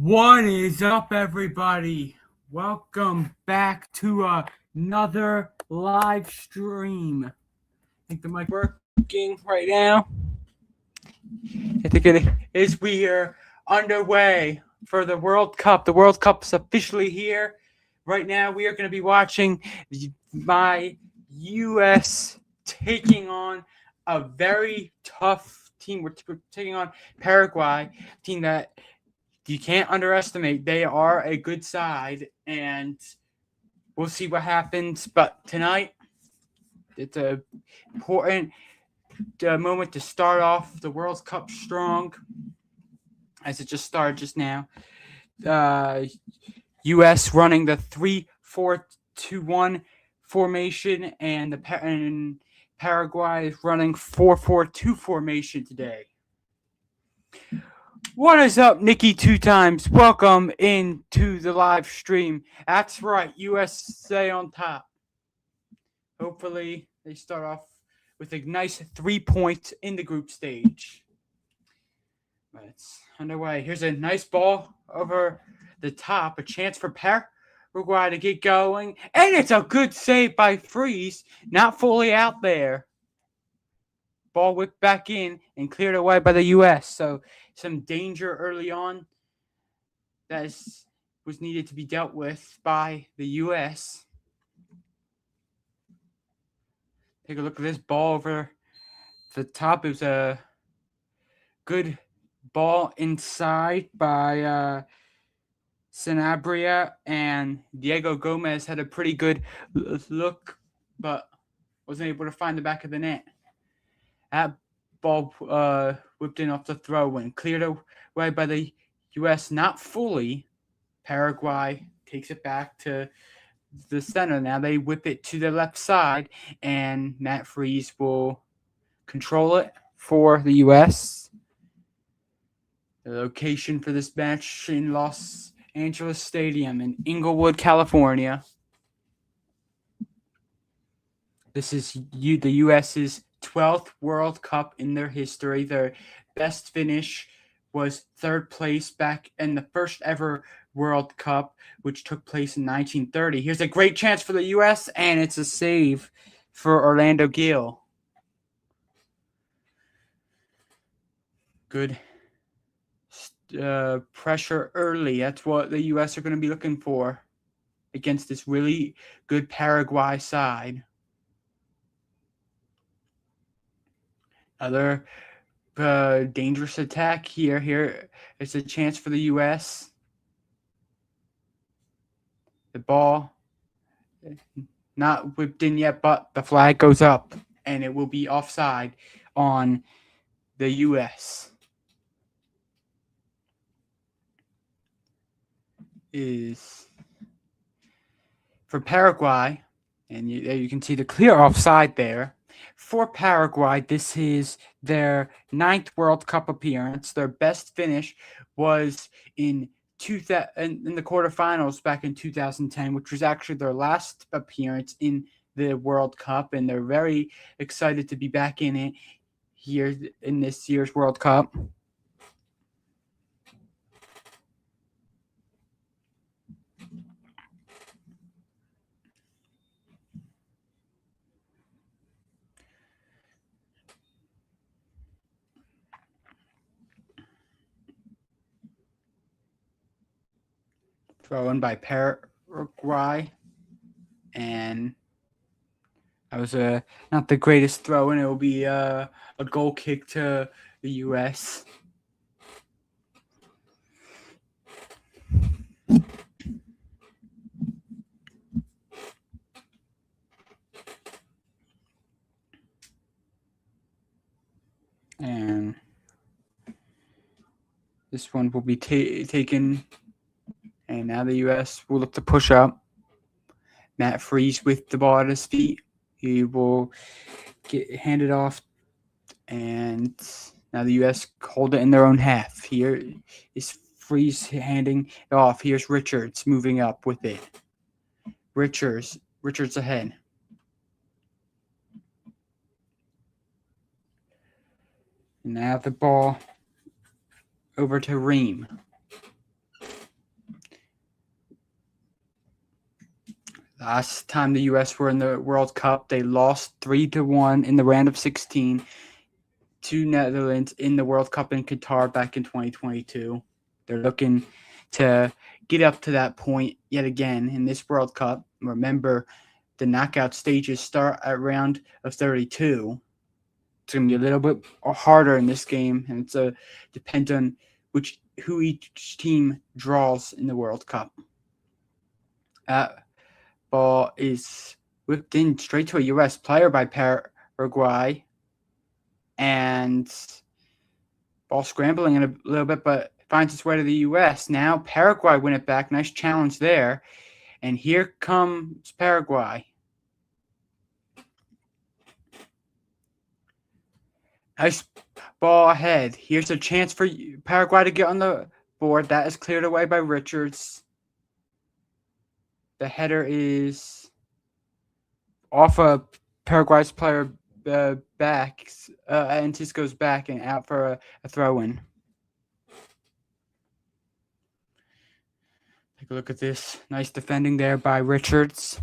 What is up, everybody? Welcome back to another live stream. I think the mic working right now. I think it is. We are underway for the World Cup. The World Cup is officially here. Right now, we are going to be watching my U.S. taking on a very tough team. We're taking on Paraguay, a team that you can't underestimate. They are a good side, and we'll see what happens. But tonight, it's an important moment to start off the World Cup strong, as it just started just now. U.S. running the 3-4-2-1 formation, and Paraguay is running 4-4-2 formation today. What is up, Nikki 2 times? Welcome into the live stream. That's right, USA on top. Hopefully, they start off with a nice 3 points in the group stage. But it's underway. Here's a nice ball over the top. A chance for Paraguay to get going. And it's a good save by Freeze. Not fully out there. Ball whipped back in and cleared away by the U.S. So some danger early on that was needed to be dealt with by the U.S. Take a look at this ball over the top. It was a good ball inside by Sanabria, and Diego Gomez had a pretty good look, but wasn't able to find the back of the net. That ball whipped in off the throw and cleared away by the U.S. Not fully. Paraguay takes it back to the center. Now they whip it to the left side, and Matt Freeze will control it for the U.S. The location for this match in Los Angeles Stadium in Inglewood, California. This is the U.S.'s 12th World Cup in their history. Their best finish was third place back in the first ever World Cup, which took place in 1930. Here's a great chance for the U.S., and it's a save for Orlando Gill. Good pressure early. That's what the U.S. are going to be looking for against this really good Paraguay side. Other dangerous attack here. Here it's a chance for the U.S. The ball not whipped in yet, but the flag goes up, and it will be offside on the U.S. Is for Paraguay, and you can see the clear offside there. For Paraguay, this is their 9th World Cup appearance. Their best finish was in the quarterfinals back in 2010, which was actually their last appearance in the World Cup, and they're very excited to be back in it here in this year's World Cup. Thrown by Paraguay, and that was not the greatest throw, and it will be a goal kick to the U.S. And this one will be taken. And now the U.S. will look to push up. Matt Freeze with the ball at his feet. He will get handed off. And now the U.S. hold it in their own half. Here is Freeze handing it off. Here's Richards moving up with it. Richards ahead. Now the ball over to Ream. Last time the U.S. were in the World Cup, they lost 3-1 in the round of 16 to Netherlands in the World Cup in Qatar back in 2022. They're looking to get up to that point yet again in this World Cup. Remember, the knockout stages start at round of 32. It's going to be a little bit harder in this game, and it's depends on who each team draws in the World Cup. Ball is whipped in straight to a U.S. player by Paraguay, and ball scrambling in a little bit, but finds its way to the U.S. Now Paraguay win it back. Nice challenge there, and here comes Paraguay. Nice ball ahead. Here's a chance for Paraguay to get on the board. That is cleared away by Richards. The header is off of Paraguay's player back, and just goes back and out for a throw-in. Take a look at this. Nice defending there by Richards.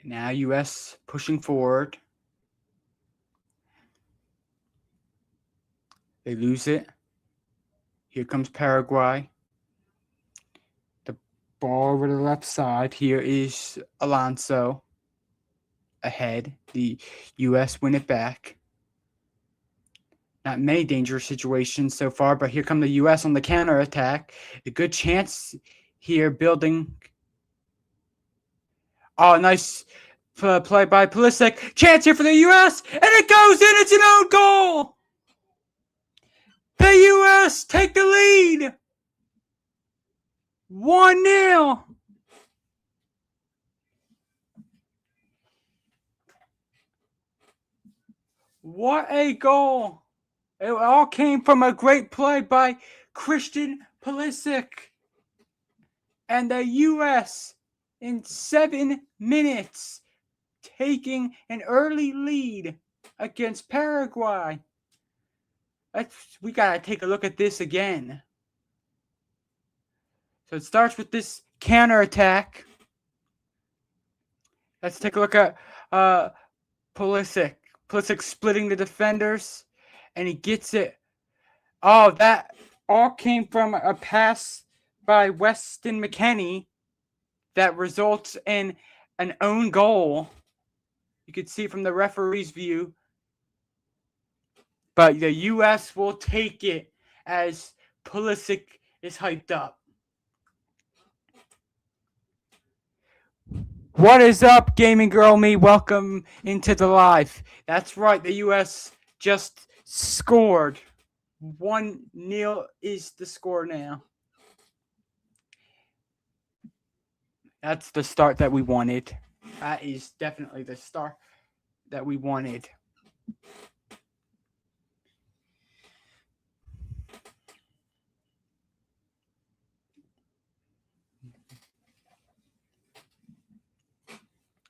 Now U.S. pushing forward. They lose it. Here comes Paraguay. The ball over the left side. Here is Alonso ahead. The U.S. win it back. Not many dangerous situations so far, but here come the U.S. on the counterattack. A good chance here building. Oh, nice play by Pulisic. Chance here for the U.S. And it goes in. It's an own goal. The U.S. take the lead. 1-0. What a goal. It all came from a great play by Christian Pulisic. And the U.S. in 7 minutes taking an early lead against Paraguay. We got to take a look at this again. So it starts with this counterattack. Let's take a look at Pulisic. Pulisic splitting the defenders, and he gets it. Oh, that all came from a pass by Weston McKennie that results in an own goal. You can see from the referee's view. But the U.S. will take it as Pulisic is hyped up. What is up, Gaming Girl Me? Welcome into the live. That's right, the U.S. just scored. 1-0 is the score now. That's the start that we wanted. That is definitely the start that we wanted.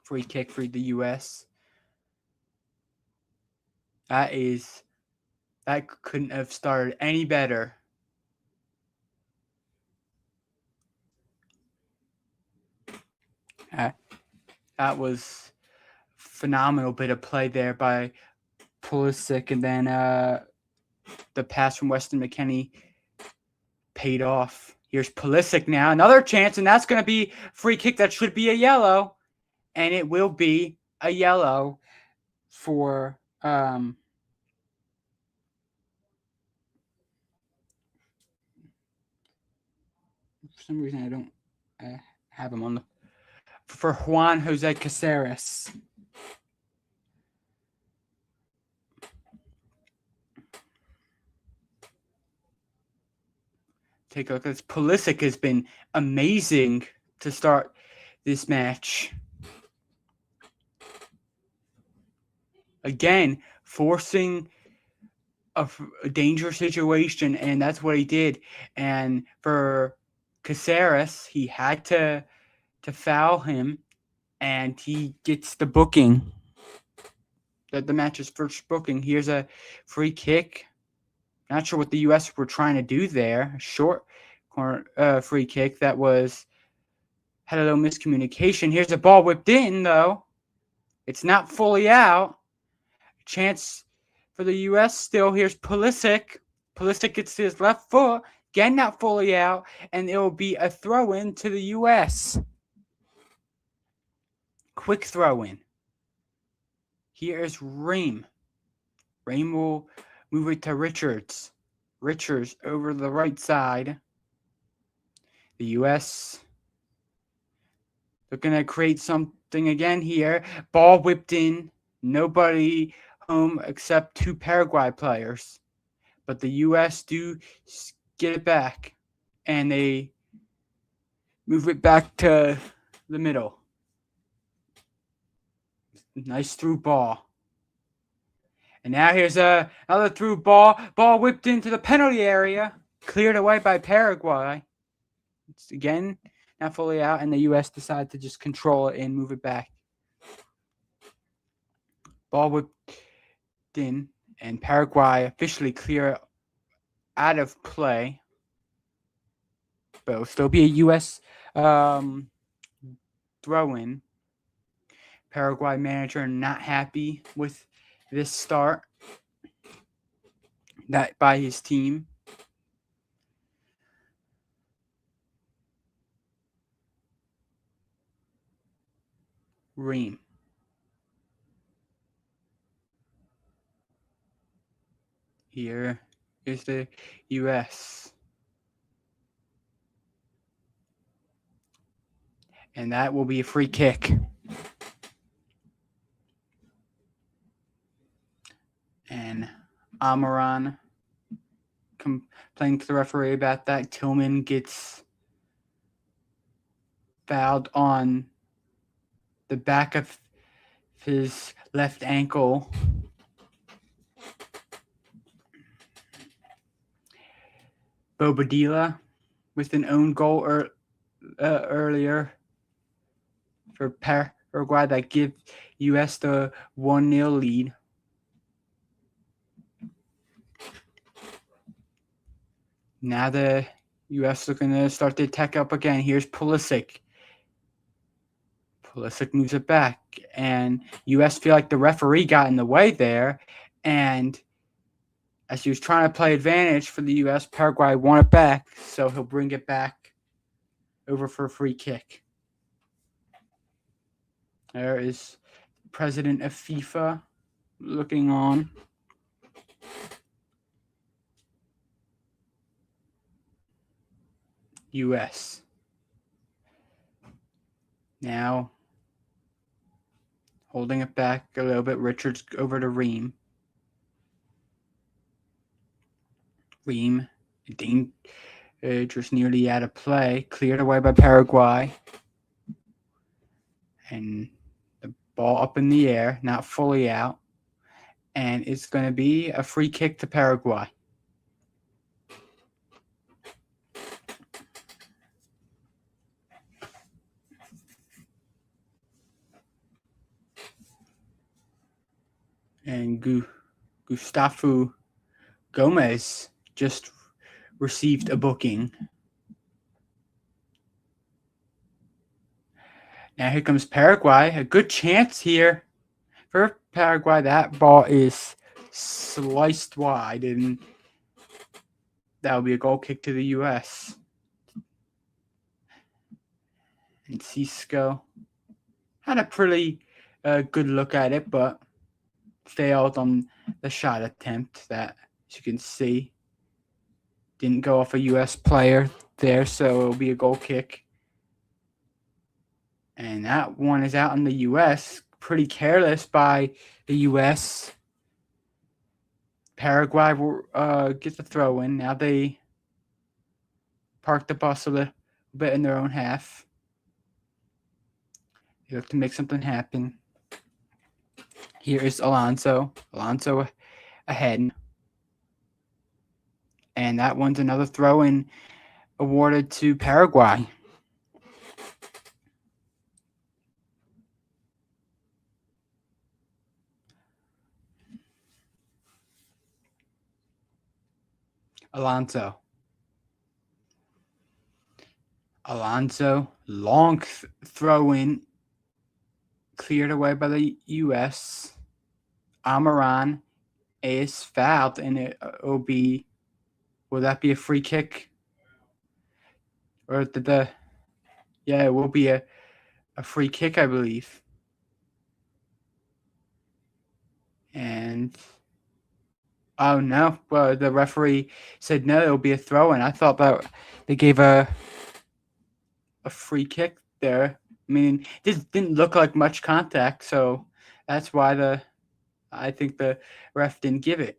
Free kick for the U.S. That couldn't have started any better. That was phenomenal bit of play there by Pulisic, and then the pass from Weston McKennie paid off. Here's Pulisic now, another chance, and that's going to be free kick. That should be a yellow, and it will be a yellow for for some reason I don't have him on the for Juan Jose Caceres. Take a look at this. Pulisic has been amazing to start this match. Again, forcing a dangerous situation, and that's what he did. And for Caceres, he had to foul him, and he gets the booking. The match's first booking. Here's a free kick. Not sure what the U.S. were trying to do there. Short corner free kick that was had a little miscommunication. Here's a ball whipped in, though. It's not fully out. Chance for the U.S. still. Here's Pulisic. Pulisic gets to his left foot. Again, not fully out. And it will be a throw-in to the U.S. Quick throw-in. Here is Ream. Ream will move it to Richards. Richards over the right side. The U.S. looking to create something again here. Ball whipped in. Nobody home except 2 Paraguay players. But the U.S. do get it back. And they move it back to the middle. Nice through ball. And now here's another through ball. Ball whipped into the penalty area. Cleared away by Paraguay. It's again not fully out. And the U.S. decided to just control it and move it back. Ball whipped in. And Paraguay officially clear out of play. But it'll still be a U.S. throw-in. Paraguay manager not happy with this start that by his team. Ream. Here is the U.S. And that will be a free kick. And Amaran complaining to the referee about that. Tillman gets fouled on the back of his left ankle. Bobadilla with an own goal earlier for Paraguay that gives U.S. the 1-0 lead. Now the U.S. looking to start the attack up again. Here's Pulisic. Pulisic moves it back. And U.S. feel like the referee got in the way there. And as he was trying to play advantage for the U.S., Paraguay won it back. So he'll bring it back over for a free kick. There is the president of FIFA looking on. U.S. Now holding it back a little bit. Richards over to Ream. Ream, just nearly out of play. Cleared away by Paraguay. And the ball up in the air, not fully out. And it's going to be a free kick to Paraguay. And Gustavo Gomez just received a booking. Now here comes Paraguay. A good chance here for Paraguay. That ball is sliced wide, and that will be a goal kick to the U.S. And Cisco had a pretty good look at it, but failed on the shot attempt that, as you can see, didn't go off a U.S. player there, so it'll be a goal kick. And that one is out in the U.S. Pretty careless by the U.S. Paraguay will get the throw in. Now they park the bus a little bit in their own half. They look to make something happen. Here is Alonso. Alonso ahead. And that one's another throw-in awarded to Paraguay. Alonso Alonso, long throw-in, cleared away by the U.S. Amaran is fouled, and it'll be, will that be a free kick? Or yeah, it will be a free kick, I believe. And, oh no, well, the referee said no, it'll be a throw-in. I thought that they gave a free kick there. I mean, this didn't look like much contact, so that's why I think the ref didn't give it.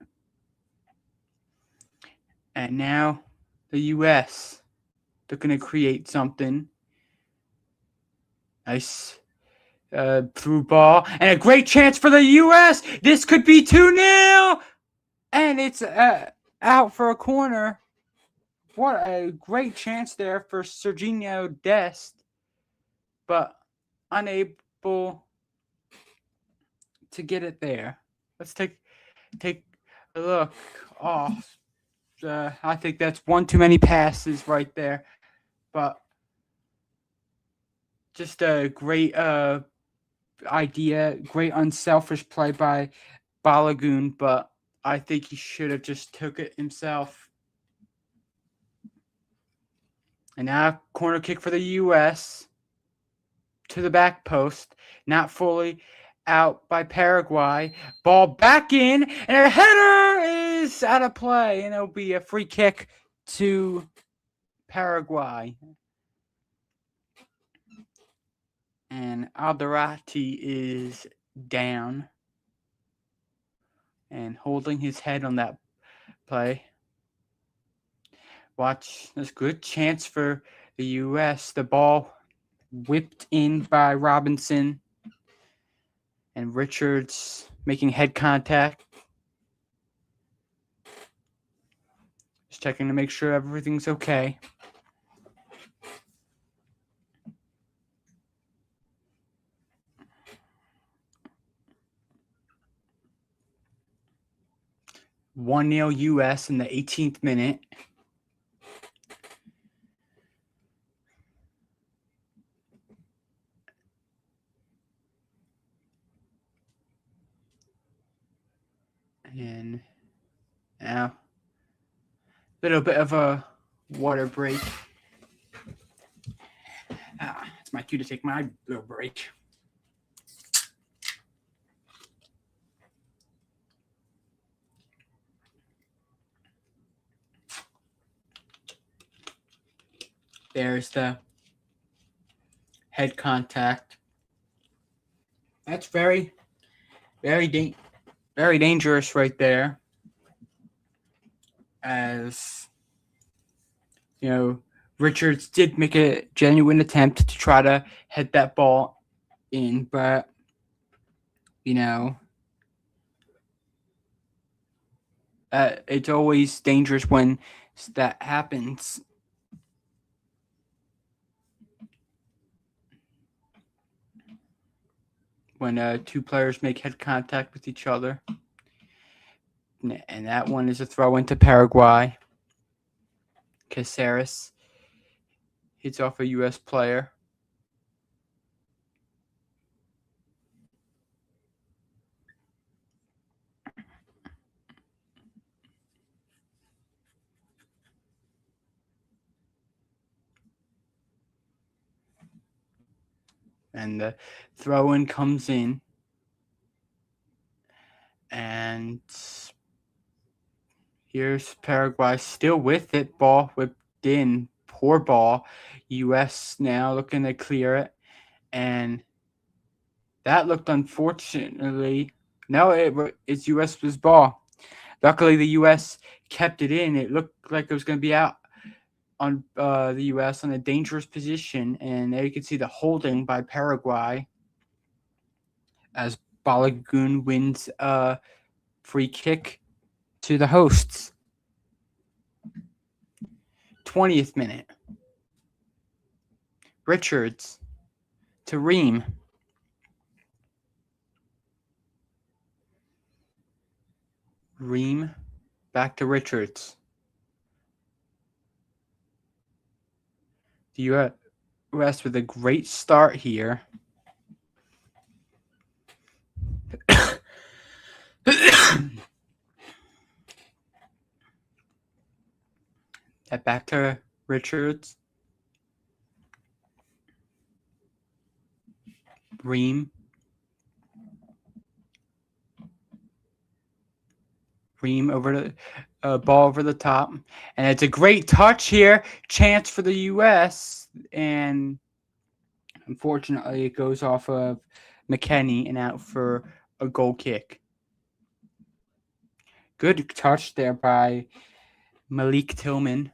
And now the U.S., they're going to create something. Nice through ball. And a great chance for the U.S. This could be 2-0. And it's out for a corner. What a great chance there for Serginho Dest. But unable to get it there. Let's take a look. Oh, I think that's one too many passes right there. But just a great idea, great unselfish play by Balogun, but I think he should have just took it himself. And now corner kick for the U.S. to the back post, not fully out by Paraguay. Ball back in, and a header is out of play, and it'll be a free kick to Paraguay. And Alderati is down and holding his head on that play. Watch this good chance for the U.S. The ball whipped in by Robinson and Richards making head contact. Just checking to make sure everything's okay. One 0 U.S. in the 18th minute. And now, a little bit of a water break. It's my cue to take my little break. There's the head contact. That's very, very dangerous right there. As you know, Richards did make a genuine attempt to try to head that ball in, but you know, it's always dangerous when that happens. When two players make head contact with each other. And that one is a throw into Paraguay. Caceres hits off a U.S. player. And the throw-in comes in. And here's Paraguay still with it. Ball whipped in. Poor ball. U.S. now looking to clear it. And that looked unfortunately. No, it's U.S.'s ball. Luckily, the U.S. kept it in. It looked like it was going to be out on the U.S. on a dangerous position. And there you can see the holding by Paraguay as Balogun wins a free kick to the hosts. 20th minute. Richards to Ream. Ream back to Richards. The US with a great start here. That back to Richards. Ream over the ball over the top. And it's a great touch here. Chance for the U.S. And unfortunately, it goes off of McKenney and out for a goal kick. Good touch there by Malik Tillman.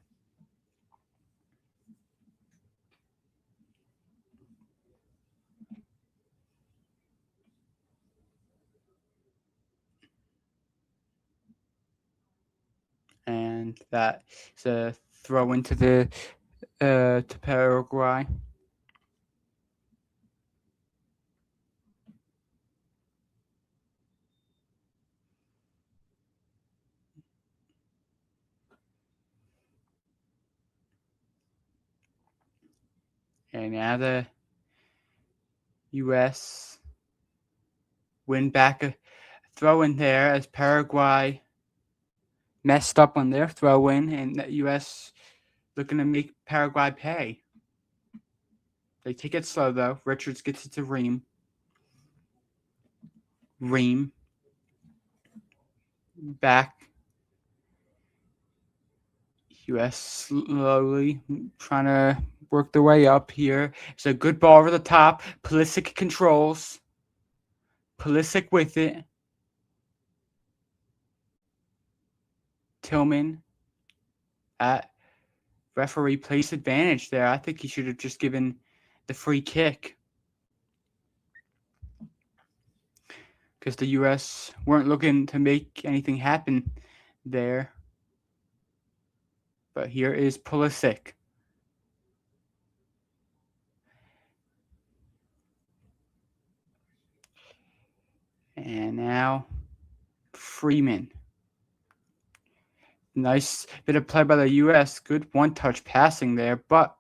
And that is a throw into the to Paraguay. And now the U.S. win back a throw in there as Paraguay messed up on their throw in, and the U.S. looking to make Paraguay pay. They take it slow though. Richards gets it to Ream. Ream back. U.S. slowly trying to work their way up here. It's a good ball over the top. Pulisic controls. Pulisic with it. Tillman at referee place advantage there. I think he should have just given the free kick because the U.S. weren't looking to make anything happen there. But here is Pulisic. And now Freeman. Nice bit of play by the U.S. Good one-touch passing there, but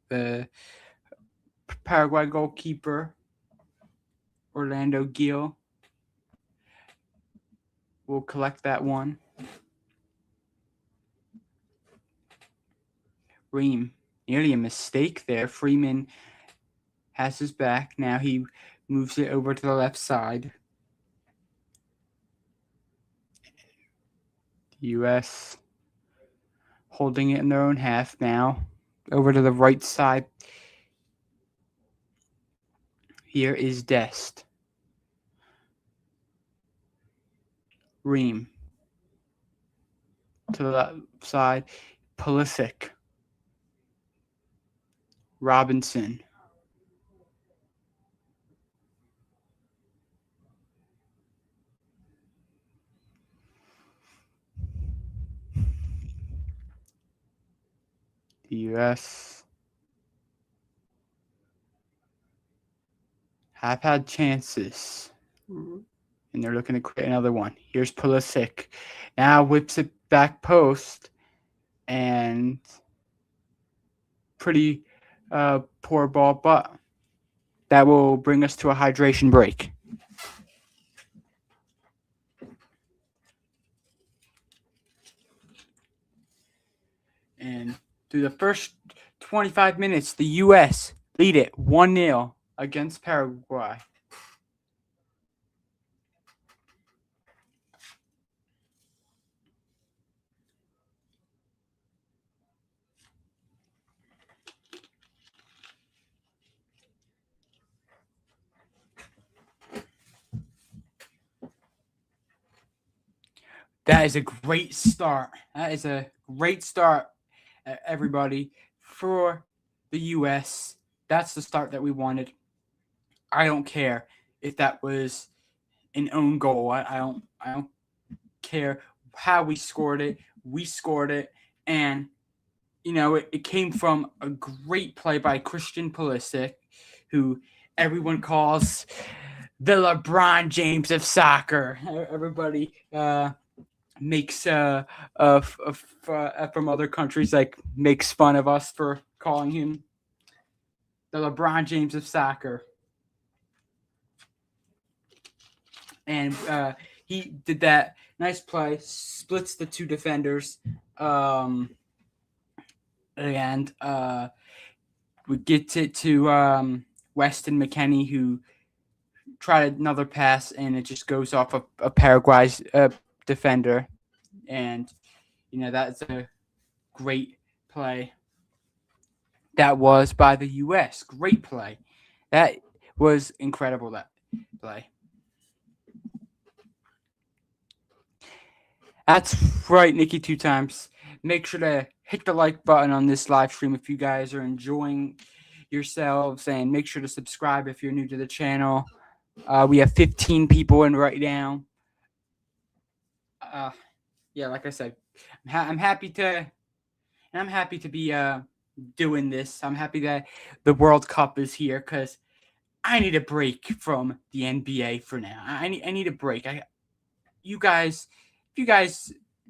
the Paraguay goalkeeper, Orlando Gil, will collect that one. Ream, nearly a mistake there. Freeman has his back. Now he moves it over to the left side. U.S. holding it in their own half now. Over to the right side. Here is Dest. Ream. To the left side. Pulisic. Robinson. The U.S. have had chances, and they're looking to create another one. Here's Pulisic. Now whips it back post, and pretty poor ball, but that will bring us to a hydration break. And through the first 25 minutes, the U.S. lead it 1-0 against Paraguay. That is a great start. That is a great start, everybody, for the U.S. That's the start that we wanted. I don't care if that was an own goal. I don't care how we scored it. We scored it, and it came from a great play by Christian Pulisic, who everyone calls the LeBron James of soccer. Everybody makes from other countries like makes fun of us for calling him the LeBron James of soccer. And he did that nice play, splits the two defenders, and we get it to Weston McKennie, who tried another pass, and it just goes off a Paraguay's defender. And, that's a great play. That was by the U.S. Great play. That was incredible, that play. That's right, Nikki, 2 times. Make sure to hit the like button on this live stream if you guys are enjoying yourselves, and make sure to subscribe if you're new to the channel. We have 15 people in right now. Yeah, like I said, I'm happy to be doing this. I'm happy that the World Cup is here because I need a break from the NBA for now. I need a break. You guys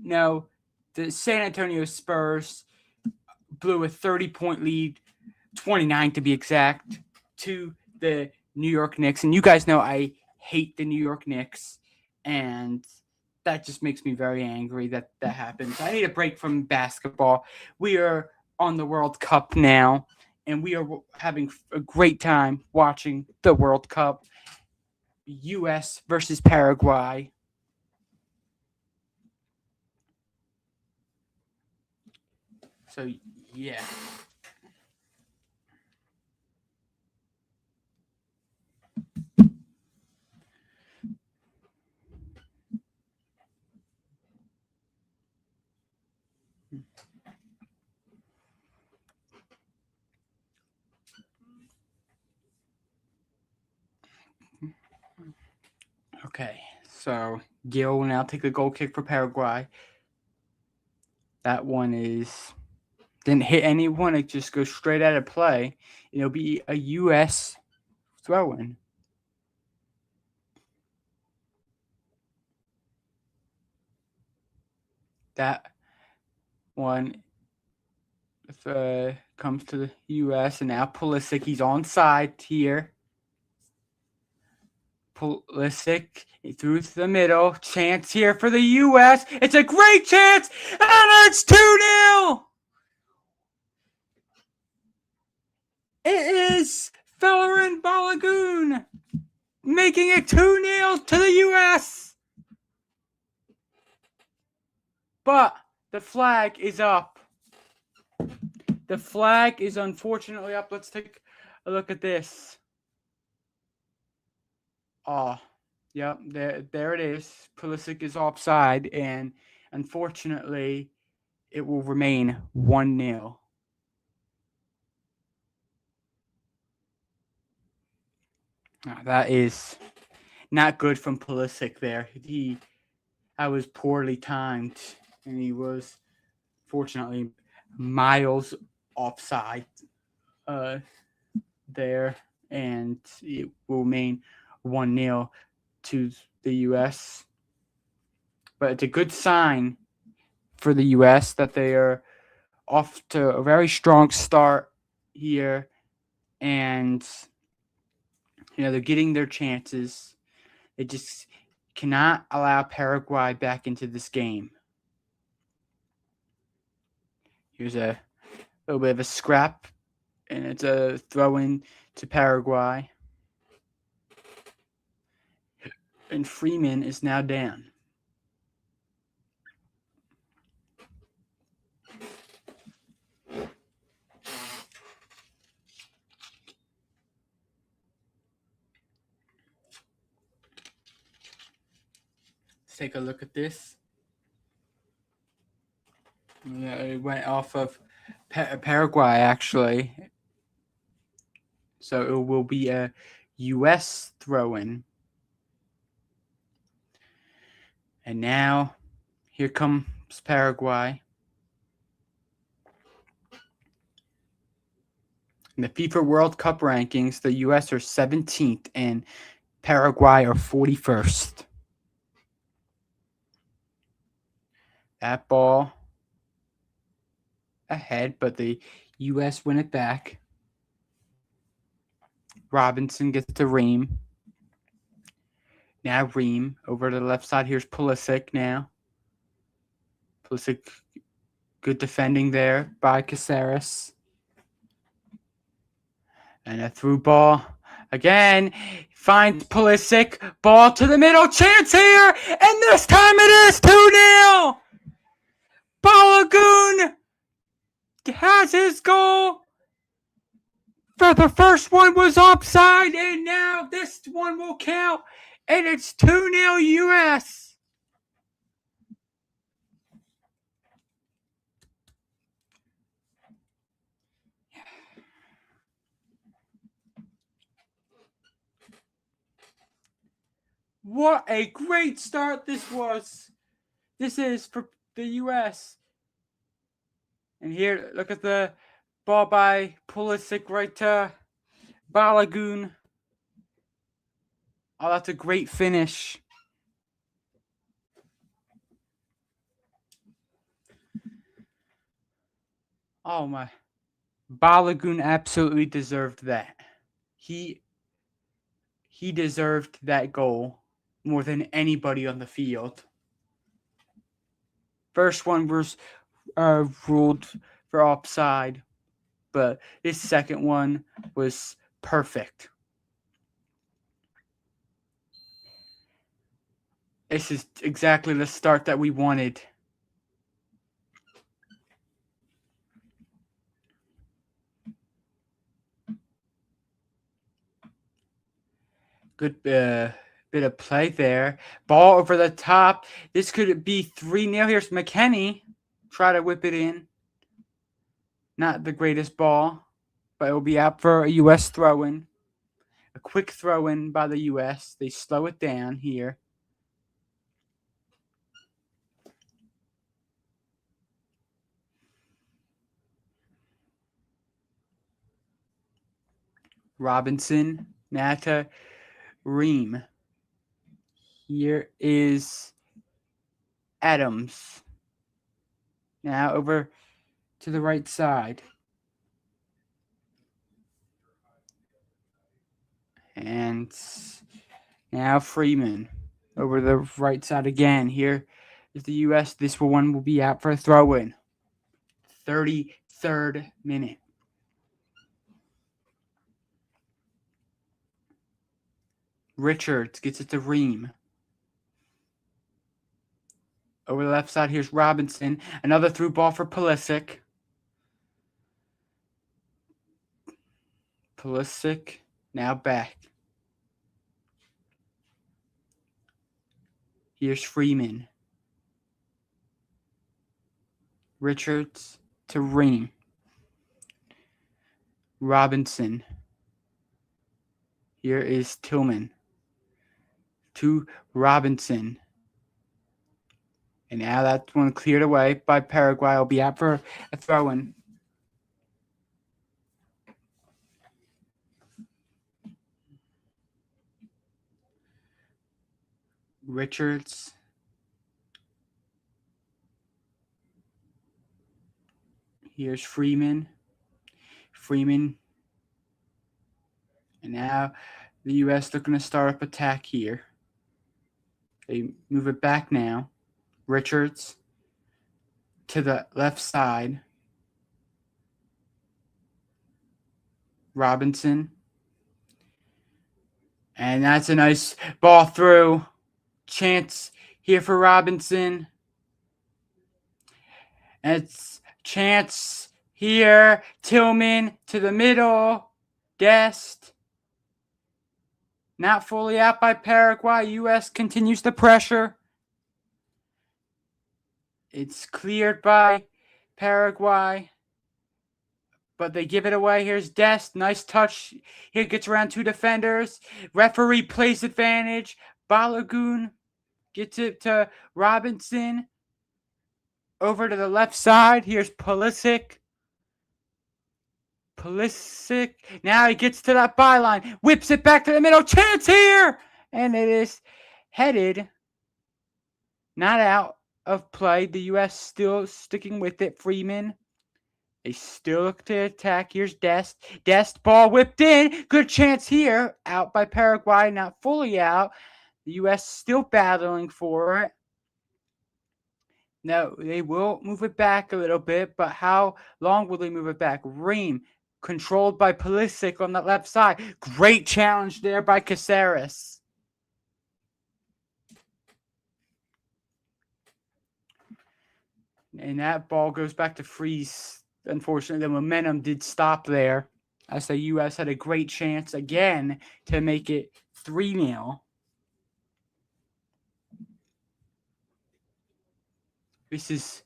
know, the San Antonio Spurs blew a 30-point lead, 29 to be exact, to the New York Knicks. And you guys know I hate the New York Knicks, and that just makes me very angry that happens. I need a break from basketball. We are on the World Cup now, and we are having a great time watching the World Cup. U.S. versus Paraguay. So, yeah. Okay, so Gil will now take the goal kick for Paraguay. That one didn't hit anyone. It just goes straight out of play. It'll be a U.S. throw-in. That one comes to the U.S. and now Pulisic, he's onside here. Pulisic through to the middle. Chance here for the U.S. It's a great chance, and it's 2-0. It is Fellerin Balogun making it 2-0 to the U.S. But the flag is up. The flag is unfortunately up. Let's take a look at this. Oh, yep, there it is. Pulisic is offside, and unfortunately, it will remain 1-0. That is not good from Pulisic there. That was poorly timed, and he was fortunately miles offside there, and it will remain 1-0 to the U.S. But it's a good sign for the U.S. that they are off to a very strong start here, and they're getting their chances. They just cannot allow Paraguay back into this game. Here's a little bit of a scrap, and it's a throw-in to Paraguay. And Freeman is now down. Let's take a look at this. Yeah, it went off of Paraguay, actually. So it will be a U.S. throw-in. And now, here comes Paraguay. In the FIFA World Cup rankings, the U.S. are 17th and Paraguay are 41st. That ball ahead, but the U.S. win it back. Robinson gets to Ream. Now Ream over to the left side. Here's Pulisic now. Pulisic, good defending there by Caceres. And a through ball. Again, finds Pulisic. Ball to the middle. Chance here. And this time it is 2-0. Balogun has his goal. For the first one was offside. And now this one will count. And it's 2-0 U.S. What a great start this was. This is for the U.S. And here, look at the ball by Pulisic right to Balogun. Oh, that's a great finish. Oh, my. Balogun absolutely deserved that. He deserved that goal more than anybody on the field. First one was ruled for offside, but this second one was perfect. This is exactly the start that we wanted. Good bit of play there. Ball over the top. This could be 3-0. Here's McKennie. Try to whip it in. Not the greatest ball, but it will be out for a U.S. throw-in. A quick throw-in by the U.S. They slow it down here. Robinson, Nata, Ream. Here is Adams. Now over to the right side. And now Freeman over the right side again. Here is the U.S. This one will be out for a throw-in. 33rd minute. Richards gets it to Ream. Over the left side, here's Robinson. Another through ball for Pulisic. Pulisic now back. Here's Freeman. Richards to Ream. Robinson. Here is Tillman. To Robinson. And now that one cleared away by Paraguay. Will be out for a throw-in. Richards. Here's Freeman. Freeman. And now the U.S. looking to start up attack here. They move it back now. Richards to the left side. Robinson. And that's a nice ball through. Chance here for Robinson. And it's chance here. Tillman to the middle. Dest. Not fully out by Paraguay. U.S. continues the pressure. It's cleared by Paraguay. But they give it away. Here's Dest. Nice touch. Here gets around two defenders. Referee plays advantage. Balogun gets it to Robinson. Over to the left side. Here's Pulisic. Pulisic. Now he gets to that byline. Whips it back to the middle. Chance here. And it is headed. Not out. of play. The U.S. still sticking with it. Freeman. They still look to attack. Here's Dest. Dest ball whipped in. Good chance here. Out by Paraguay. Not fully out. The U.S. still battling for it. No, they will move it back a little bit, but how long will they move it back? Ream, controlled by Pulisic on the left side. Great challenge there by Caceres. And that ball goes back to Freeze. Unfortunately, the momentum did stop there as the U.S. had a great chance again to make it 3-0. This has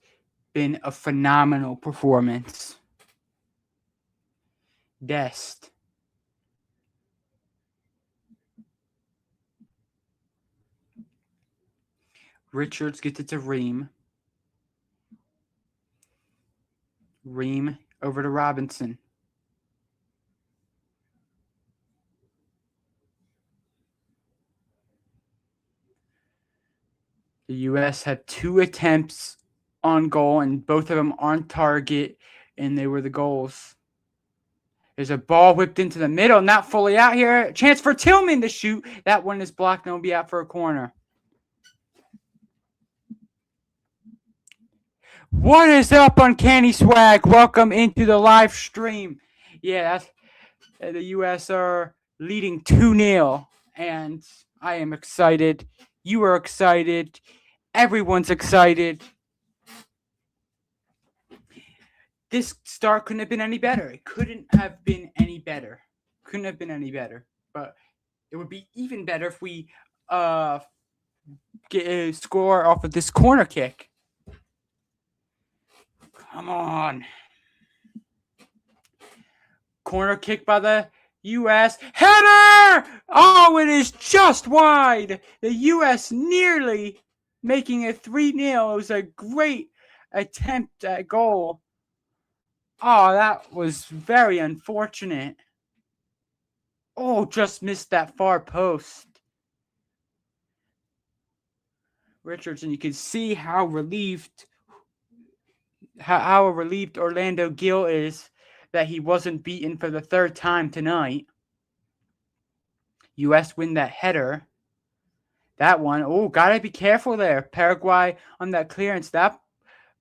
been a phenomenal performance. Dest. Richards gets it to Ream. Ream over to Robinson. The U.S. had 2 attempts on goal, and both of them on target, and they were the goals. There's a ball whipped into the middle, not fully out here. Chance for Tillman to shoot. That one is blocked and will be out for a corner. What is up, Uncanny Swag? Welcome into the live stream. Yeah, the U.S. are leading 2-0, and I am excited. You are excited. Everyone's excited. This start couldn't have been any better. It couldn't have been any better. Couldn't have been any better. But it would be even better if we get a score off of this corner kick. Come on. Corner kick by the U.S. Header! Oh, it is just wide. The U.S. nearly making it 3-0. It was a great attempt at goal. Oh, that was very unfortunate. Oh, just missed that far post. Richardson, you can see how relieved Orlando Gill is that he wasn't beaten for the 3rd time tonight. U.S. win that header. That one, oh, gotta be careful there. Paraguay on that clearance. That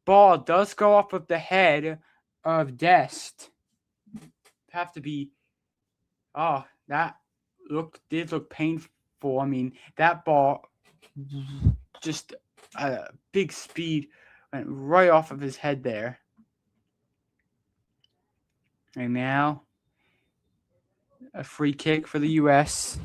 ball does go off of the head of Dest. Have to be, oh, that did look painful. I mean, that ball just big speed went right off of his head there. And now a free kick for the U.S.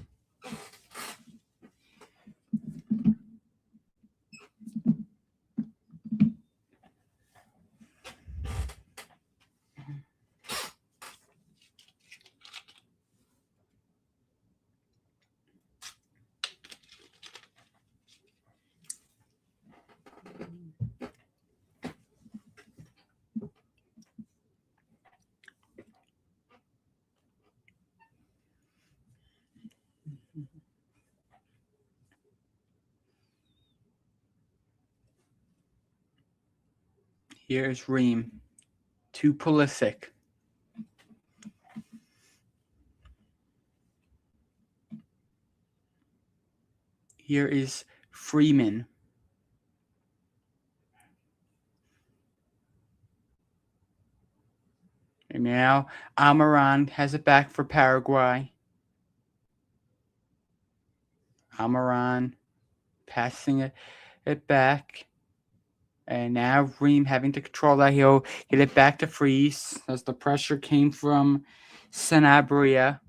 Here's Ream to Pulisic. Here is Freeman. And now Amaran has it back for Paraguay. Amaran passing it back. And now Ream having to control that. He'll get it back to Freeze as the pressure came from Sanabria.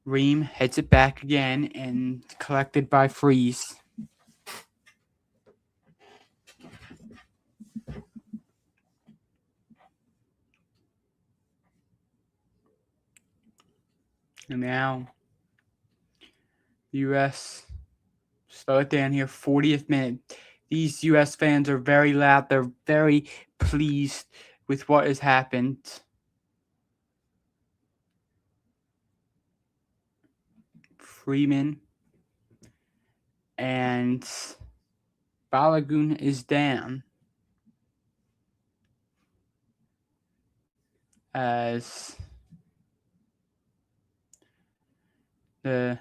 Ream heads it back again and collected by Freeze. And now U.S. slow it down here, 40th minute. These U.S. fans are very loud. They're very pleased with what has happened. Freeman And Balagoon is down as the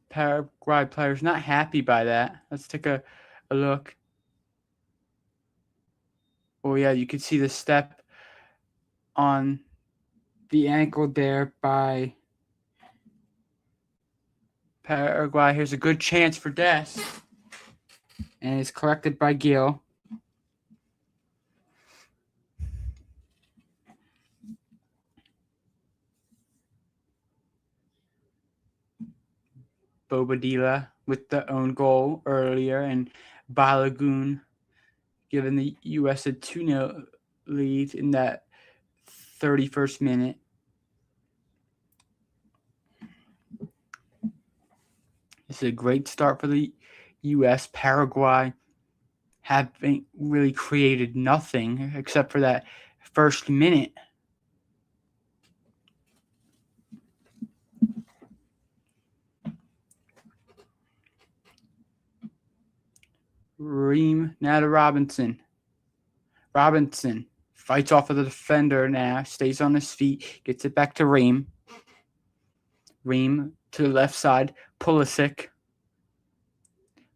Paraguay player's not happy by that. Let's take a look. Oh, yeah, you can see the step on the ankle there by Paraguay. Here's a good chance for Des. And it's collected by Gil. Bobadilla with the own goal earlier, and Balagoon giving the U.S. a 2-0 lead in that 31st minute. This is a great start for the U.S. Paraguay haven't really created nothing except for that first minute. Ream now to Robinson. Robinson fights off of the defender now, stays on his feet, gets it back to Ream. Ream to the left side, Pulisic.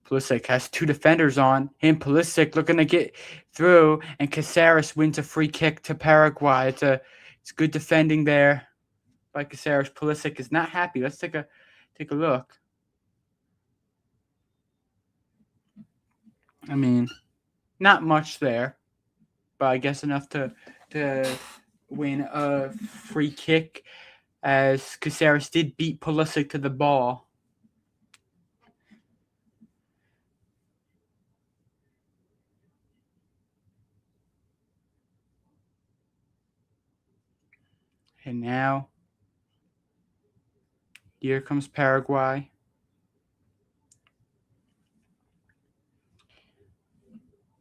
Pulisic has two defenders on him. Pulisic looking to get through, and Caceres wins a free kick to Paraguay. It's good defending there by Caceres. Pulisic is not happy. Let's take a look. I mean, not much there, but I guess enough to win a free kick, as Caceres did beat Pulisic to the ball. And now, here comes Paraguay.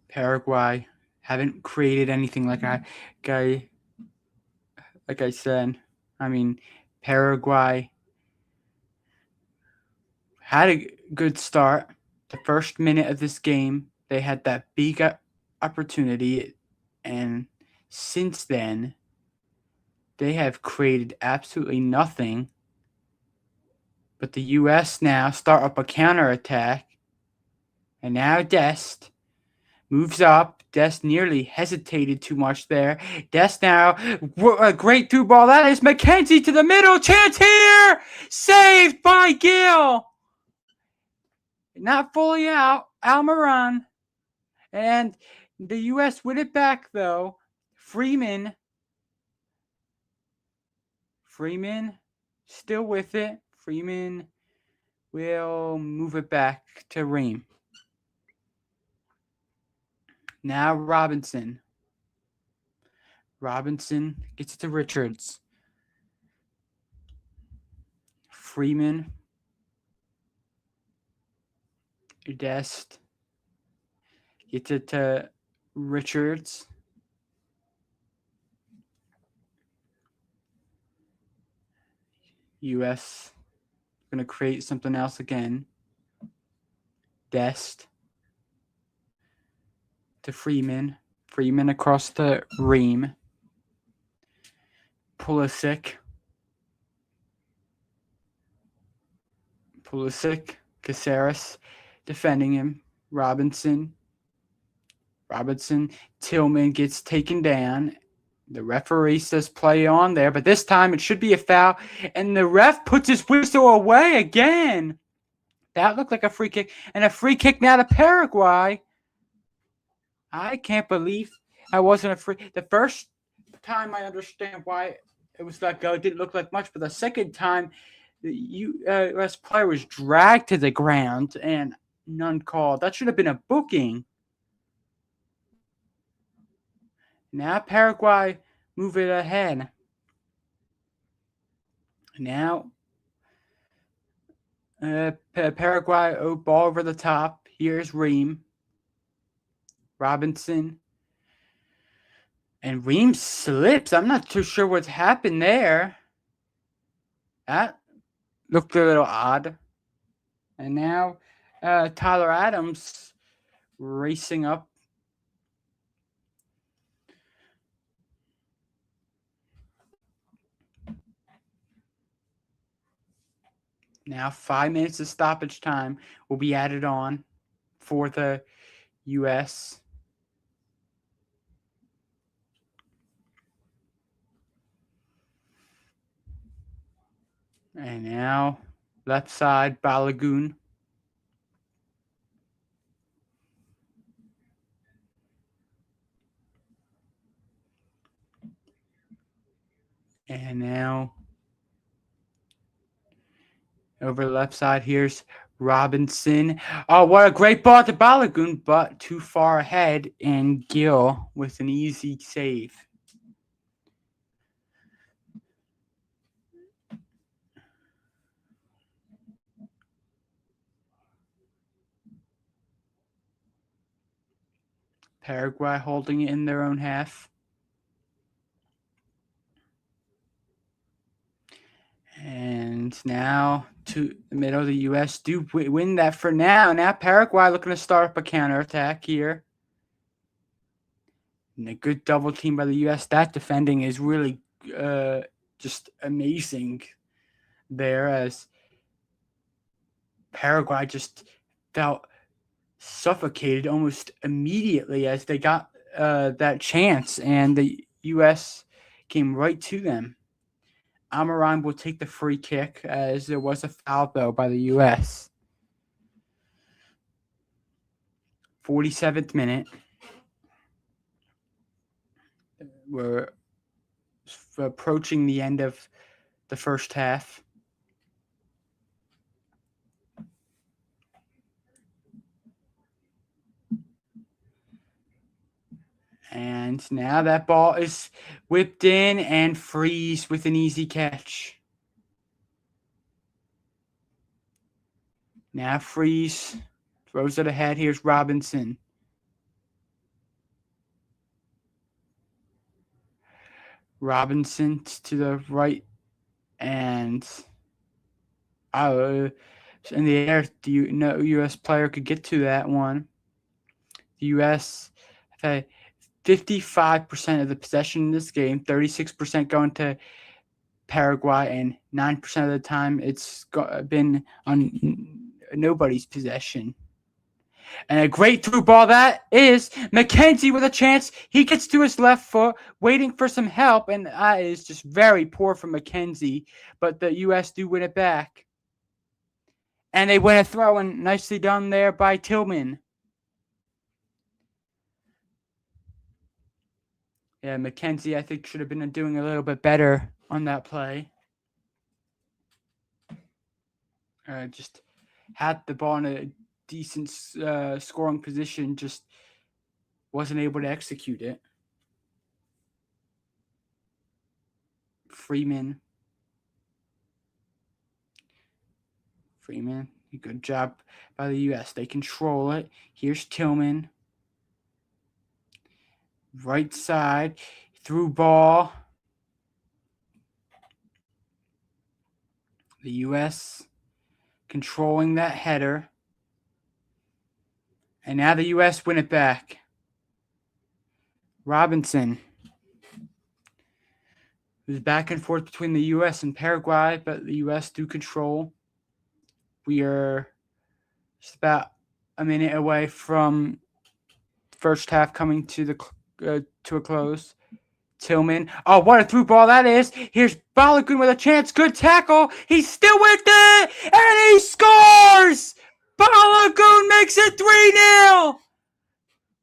Paraguay haven't created anything like I said. I mean, Paraguay had a good start. The first minute of this game, they had that big opportunity, and since then, they have created absolutely nothing. But the U.S. now start up a counterattack, and now Dest moves up. Dest nearly hesitated too much there. Dest now, a great through ball. That is McKenzie to the middle. Chance here! Saved by Gil. Not fully out. Almiron. And the U.S. win it back, though. Freeman still with it. Freeman will move it back to Ream. Now Robinson. Robinson gets it to Richards. Freeman. Dest gets it to Richards. U.S. going to create something else again. Dest to Freeman. Freeman across the Ream. Pulisic. Caceres defending him. Robinson. Tillman gets taken down. The referee says play on there, but this time it should be a foul, and the ref puts his whistle away again. That looked like a free kick, and a free kick now to Paraguay. I can't believe I wasn't a free. The first time I understand why it was let go. It didn't look like much, but the second time the U.S. player was dragged to the ground and none called. That should have been a booking. Now Paraguay move it ahead. Now Paraguay ball over the top. Here's Ream. Robinson. And Ream slips. I'm not too sure what's happened there. That looked a little odd. And now Tyler Adams racing up. Now 5 minutes of stoppage time will be added on for the U.S. And now left side, Balagoon. And now over the left side, here's Robinson. Oh, what a great ball to Balagoon, but too far ahead, and Gill with an easy save. Paraguay holding it in their own half. And now to the middle of the U.S. do win that for now. Now Paraguay looking to start up a counterattack here. And a good double team by the U.S. That defending is really just amazing there, as Paraguay just felt suffocated almost immediately as they got that chance, and the U.S. came right to them. Amaran will take the free kick, as there was a foul, though, by the U.S. 47th minute. We're approaching the end of the first half. And now that ball is whipped in, and Freeze with an easy catch. Now Freeze throws it ahead. Here's Robinson. Robinson to the right, and in the air, the U.S. player could get to that one. The U.S. had 55% of the possession in this game, 36% going to Paraguay, and 9% of the time it's been on nobody's possession. And a great through ball that is. McKenzie with a chance. He gets to his left foot, waiting for some help, and that is just very poor from McKenzie. But the U.S. do win it back. And they win a throw, and nicely done there by Tillman. Yeah, McKenzie, I think, should have been doing a little bit better on that play. Just had the ball in a decent scoring position, just wasn't able to execute it. Freeman, good job by the U.S. They control it. Here's Tillman. Right side, through ball. The U.S. controlling that header. And now the U.S. win it back. Robinson. It was back and forth between the U.S. and Paraguay, but the U.S. do control. We are just about a minute away from the first half coming to a close. Tillman. Oh, what a through ball that is. Here's Balagoon with a chance. Good tackle. He's still with it, and he scores! Balagoon makes it 3-0.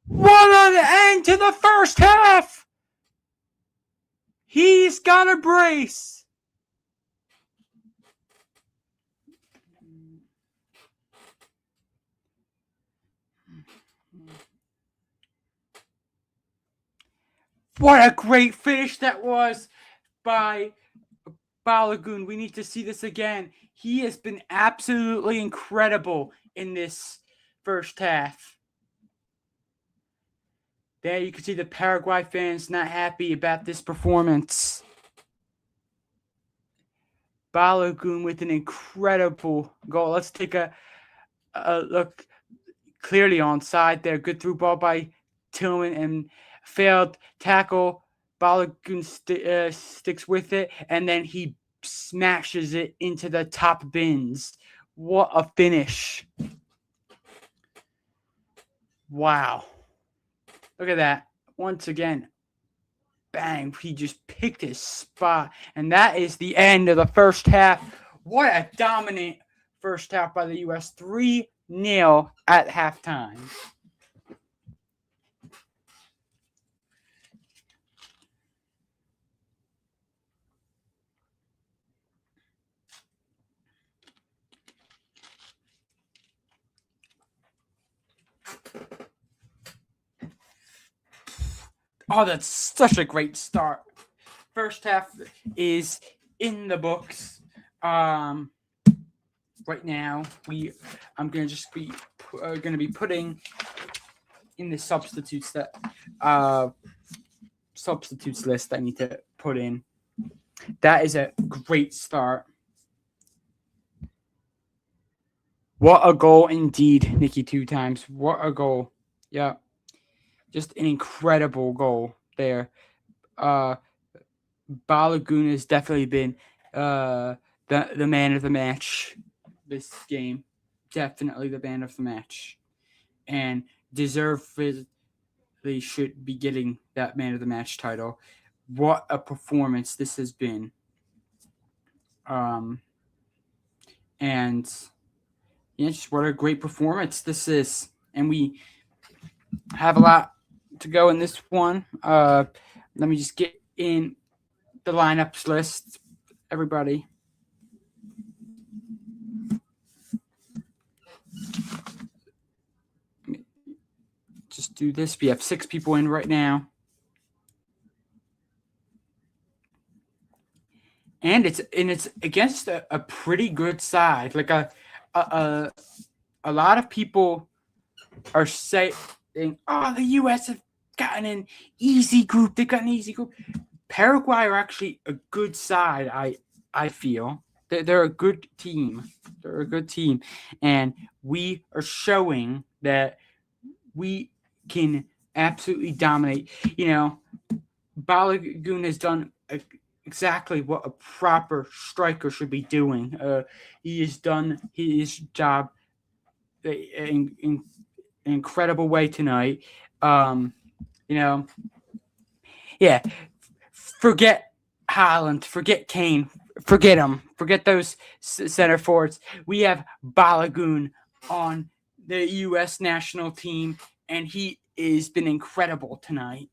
What an end to the first half. He's got a brace. What a great finish that was by Balagoon. We need to see this again. He has been absolutely incredible in this first half. There you can see the Paraguay fans not happy about this performance. Balagoon with an incredible goal. Let's take a look clearly onside there. Good through ball by Tillman and failed tackle. Balogun sticks with it, and then he smashes it into the top bins. What a finish. Wow. Look at that. Once again, bang, he just picked his spot. And that is the end of the first half. What a dominant first half by the U.S. 3-0 at halftime. Oh, that's such a great start. First half is in the books. Right now, I'm gonna just be putting in the substitutes list I need to put in. That is a great start. What a goal indeed, Nikki, 2 times. What a goal. Yeah. Just an incredible goal there. Balogun has definitely been the man of the match this game. Definitely the man of the match. And deservedly should be getting that man of the match title. What a performance this has been. And yeah, just what a great performance this is. And we have a lot to go in this one. Let me just get in the lineups list, everybody. Just do this. We have 6 people in right now. And it's against a pretty good side. Like a lot of people are saying, "Oh, the U.S. have gotten an easy group. They got an easy group." Paraguay are actually a good side. I feel they're a good team. They're a good team, and we are showing that we can absolutely dominate. You know, Balogun has done exactly what a proper striker should be doing. He has done his job in an incredible way tonight. Yeah. Forget Haaland, forget Kane, forget them, forget those center forwards. We have Balogun on the U.S. national team, and he has been incredible tonight.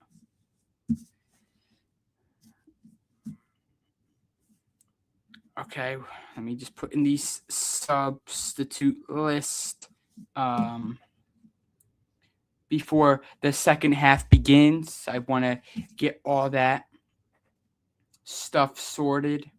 Okay, let me just put in these substitute list before the second half begins. I want to get all that stuff sorted.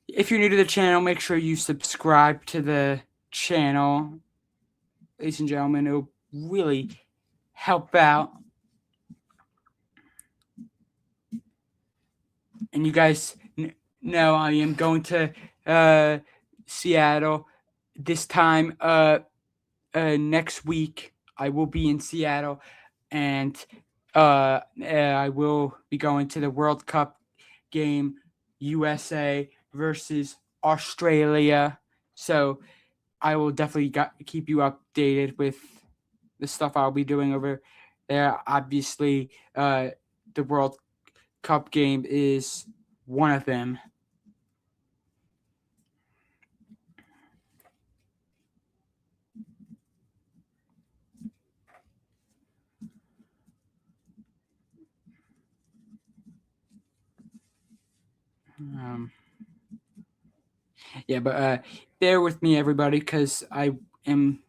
If you're new to the channel, make sure you subscribe to the channel. Ladies and gentlemen, it'll really help out. And you guys know I am going to Seattle this time next week. I will be in Seattle, and I will be going to the World Cup game, USA versus Australia. So I will definitely keep you updated with the stuff I'll be doing over there. Obviously, the World Cup game is one of them. Yeah, but bear with me, everybody, because I do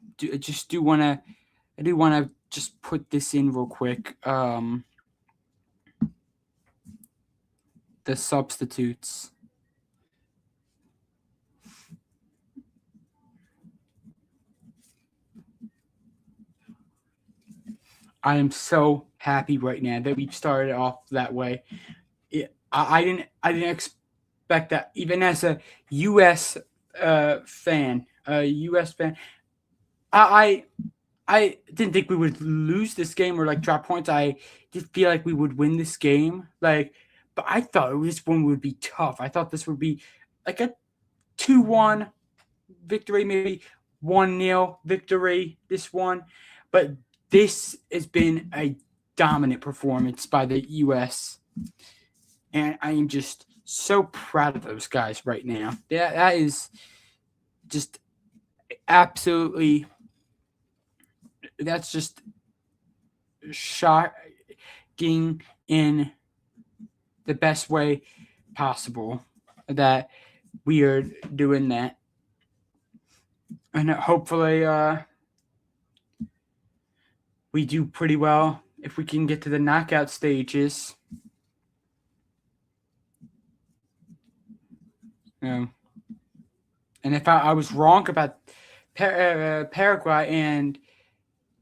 want to just put this in real quick. The substitutes. I am so happy right now that we started off that way. I didn't expect that, even as a U.S. Fan, a U.S. fan. I I didn't think we would lose this game or like drop points. I did feel like we would win this game. But I thought this one would be tough. I thought this would be like a 2-1 victory, maybe 1-0 victory. This one, but this has been a dominant performance by the U.S. and I am just so proud of those guys right now. That is just absolutely. That's just shocking in the best way possible that we are doing that, and hopefully we do pretty well if we can get to the knockout stages. And if I was wrong about Paraguay, and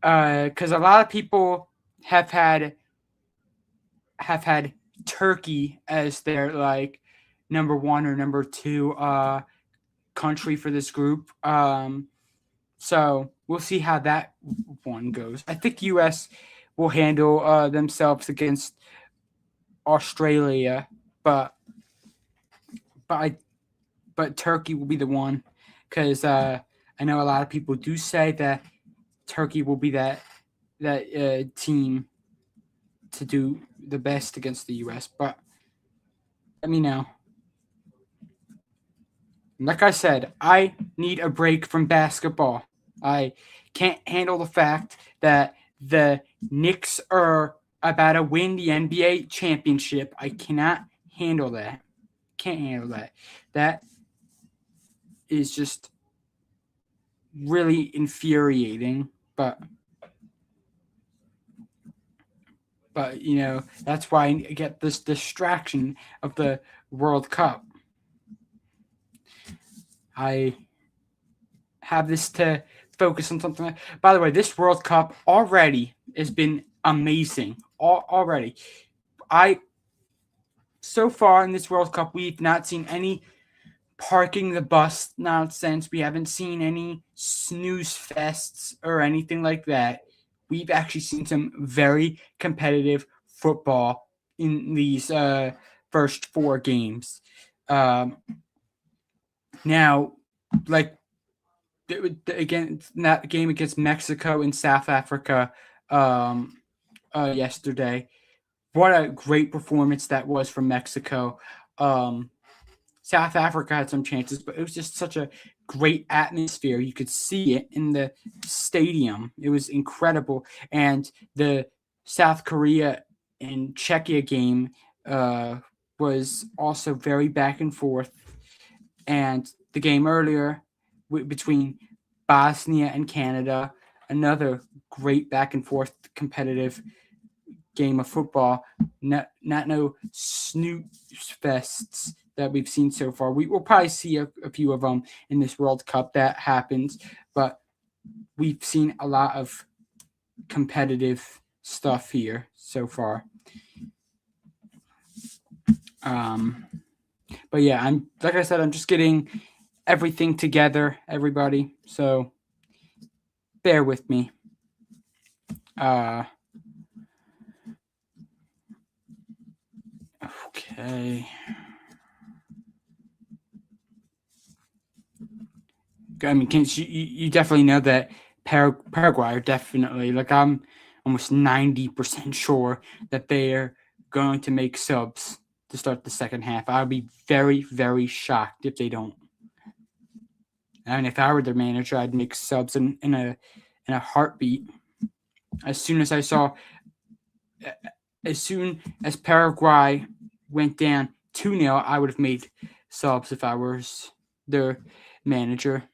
because a lot of people have had Turkey as their like number one or number two country for this group. So we'll see how that one goes. I think U.S. will handle themselves against Australia, but Turkey will be the one, because I know a lot of people do say that Turkey will be that team to do the best against the U.S. But let me know. Like I said, I need a break from basketball. I can't handle the fact that the Knicks are about to win the NBA championship. I cannot handle that. Can't handle that. That is just really infuriating. But that's why I get this distraction of the World Cup. I have this to focus on something. By the way, this World Cup already has been amazing. Already. So far in this World Cup, we've not seen any parking the bus nonsense. We haven't seen any snooze fests or anything like that. We've actually seen some very competitive football in these first four games. Now, like again, that game against Mexico and South Africa yesterday. What a great performance that was from Mexico. South Africa had some chances, but it was just such a great atmosphere. You could see it in the stadium. It was incredible. And the South Korea and Czechia game was also very back and forth. And the game earlier between Bosnia and Canada, another great back and forth competitive game of football. Not no snooze fests that we've seen so far. We will probably see a few of them in this World Cup. That happens, but we've seen a lot of competitive stuff here so far. But yeah, I'm like I said, I'm just getting everything together, everybody. So bear with me. Okay. I mean, you definitely know that Paraguay are definitely, like, I'm almost 90% sure that they're going to make subs to start the second half. I'd be very, very shocked if they don't. And if I were their manager, I'd make subs in a heartbeat. As soon as Paraguay went down 2-0, I would have made subs if I was their manager.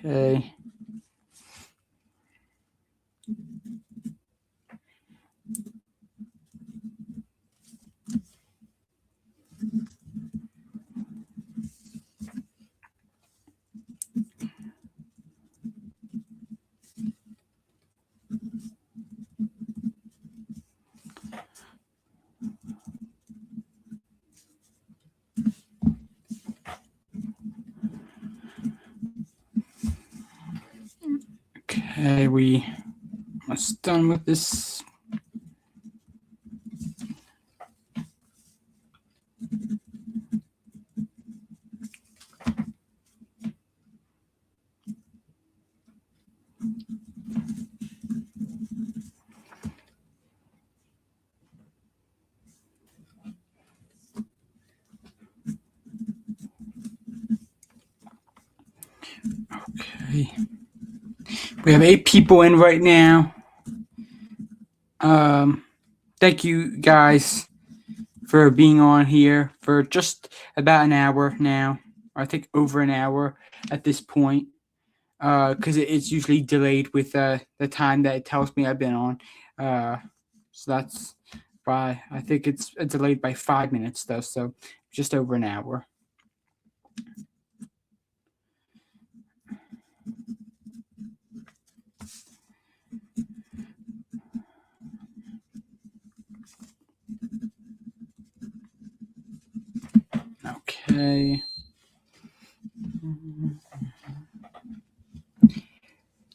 Okay. Okay, we almost done with this. Okay. We have 8 people in right now. Thank you guys for being on here for just about an hour now. I think over an hour at this point. Because it's usually delayed with the time that it tells me I've been on. So that's why I think it's delayed by 5 minutes though, so just over an hour. Okay.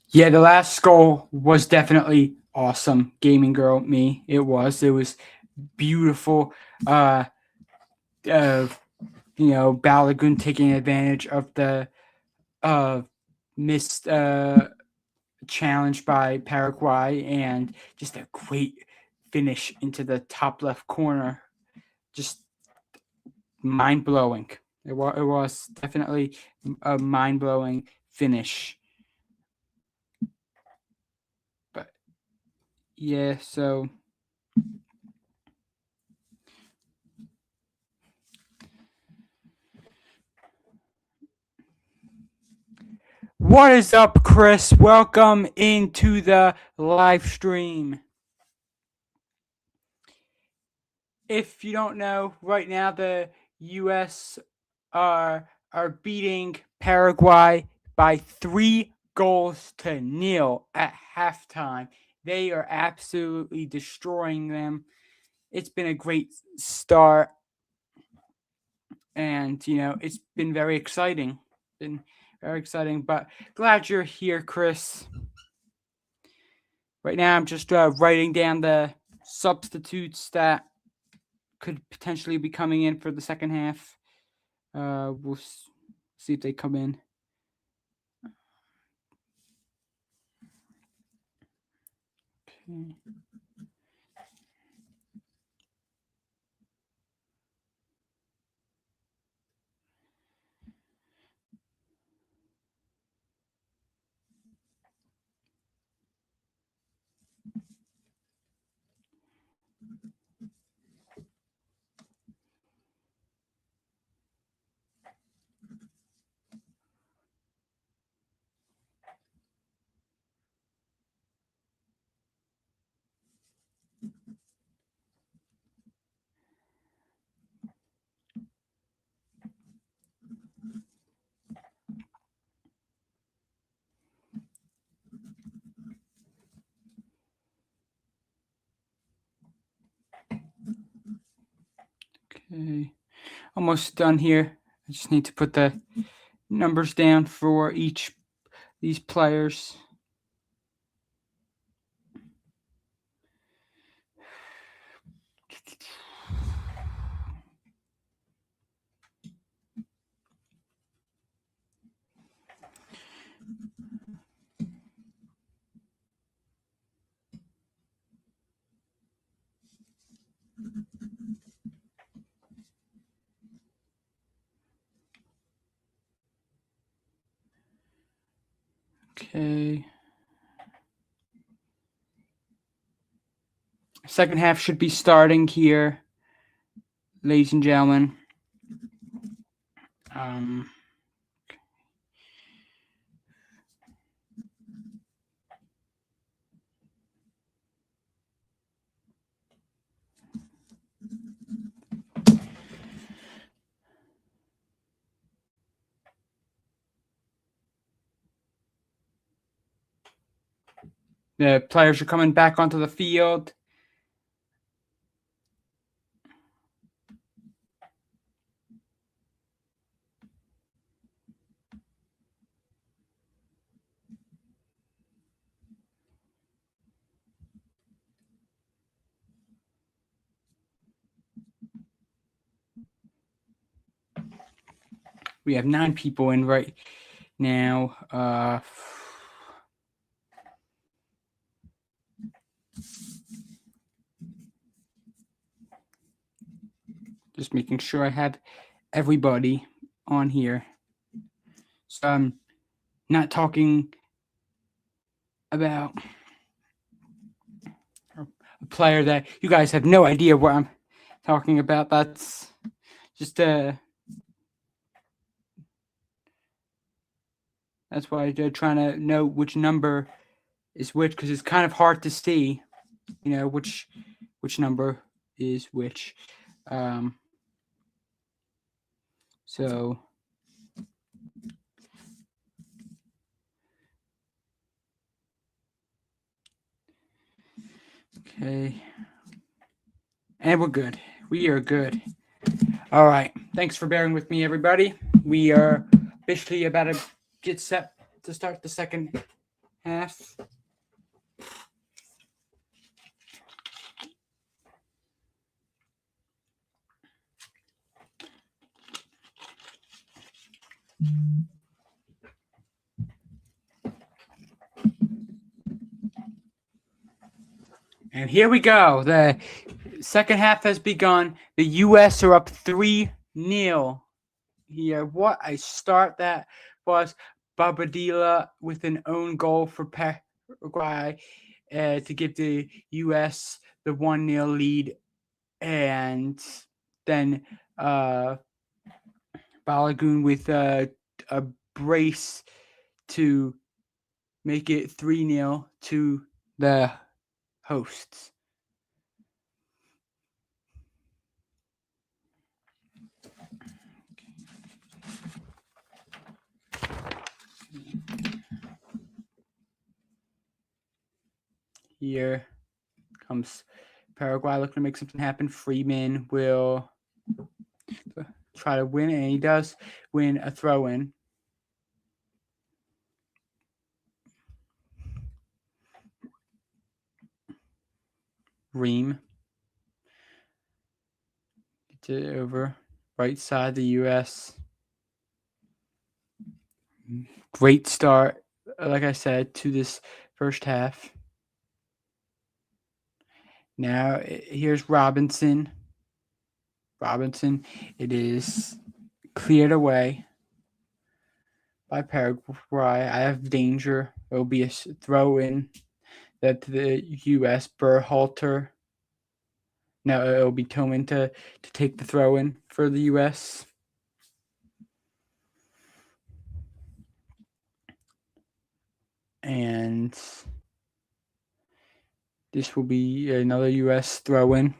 Yeah, the last skull was definitely awesome. Gaming girl, me. It was beautiful. Balagoon taking advantage of the missed challenge by Paraguay and just a great finish into the top left corner. Just mind blowing. It was definitely a mind blowing finish. But yeah, so what is up, Chris? Welcome into the live stream. If you don't know, right now the U.S. are beating Paraguay by 3-0 at halftime. They are absolutely destroying them. It's been a great start, and it's been very exciting. But glad you're here, Chris. Right now, I'm just writing down the substitutes that could potentially be coming in for the second half. We'll see if they come in. Okay. Okay, almost done here. I just need to put the numbers down for these players. Okay. Second half should be starting here, ladies and gentlemen. The players are coming back onto the field. We have 9 people in right now. Just making sure I have everybody on here. So I'm not talking about a player that you guys have no idea what I'm talking about. That's just that's why they're trying to know which number is which, because it's kind of hard to see, which number is which. So okay, and we're good. We are good. All right. Thanks for bearing with me, everybody. We are officially about to get set to start the second half. And here we go. The second half has begun. The U.S. are up 3-0 here. What a start that was. Bobadilla with an own goal for Paraguay to give the U.S. the 1-0 lead. And then Balagoon with a brace to make it 3-0 to the hosts. Here comes Paraguay looking to make something happen. Freeman will try to win, and he does win a throw-in. Ream gets it over right side the U.S. Great start, like I said, to this first half. Now here's Robinson. It is cleared away by Paraguay. I have danger. It will be a throw-in that the U.S. Berhalter. No, it will be Tillman to take the throw-in for the U.S. And this will be another U.S. throw-in.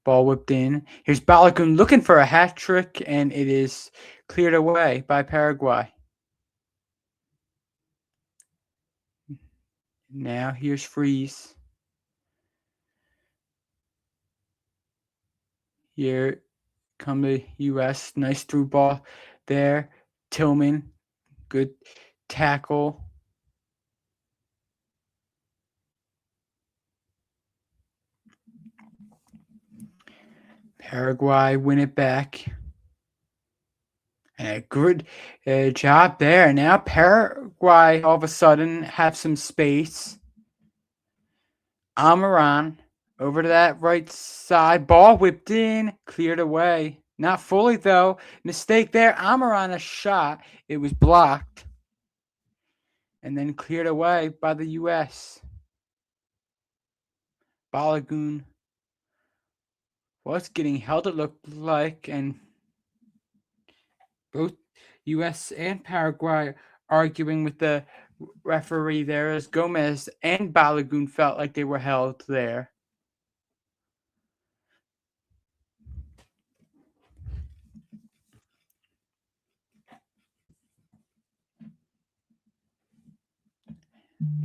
Ball whipped in. Here's Balagoon looking for a hat trick, and it is cleared away by Paraguay. Now here's Freeze. Here come the U.S. Nice through ball there. Tillman, good tackle. Paraguay win it back. And a good job there. Now Paraguay all of a sudden have some space. Amaran over to that right side. Ball whipped in. Cleared away. Not fully, though. Mistake there. Amaran a shot. It was blocked. And then cleared away by the U.S. Balagoon was getting held, it looked like, and both U.S. and Paraguay arguing with the referee there as Gomez and Balagoon felt like they were held there.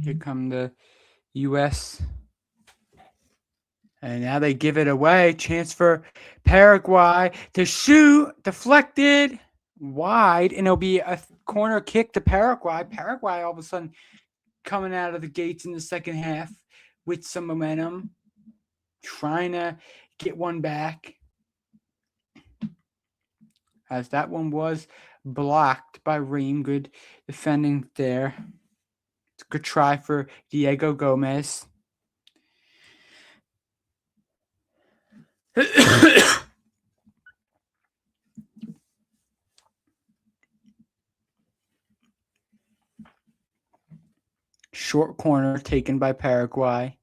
Here come the U.S. And now they give it away. Chance for Paraguay to shoot. Deflected. Wide. And it'll be a corner kick to Paraguay. Paraguay all of a sudden coming out of the gates in the second half with some momentum. Trying to get one back. as that one was blocked by Ream. Good defending there. It's a good try for Diego Gomez. Short corner taken by Paraguay.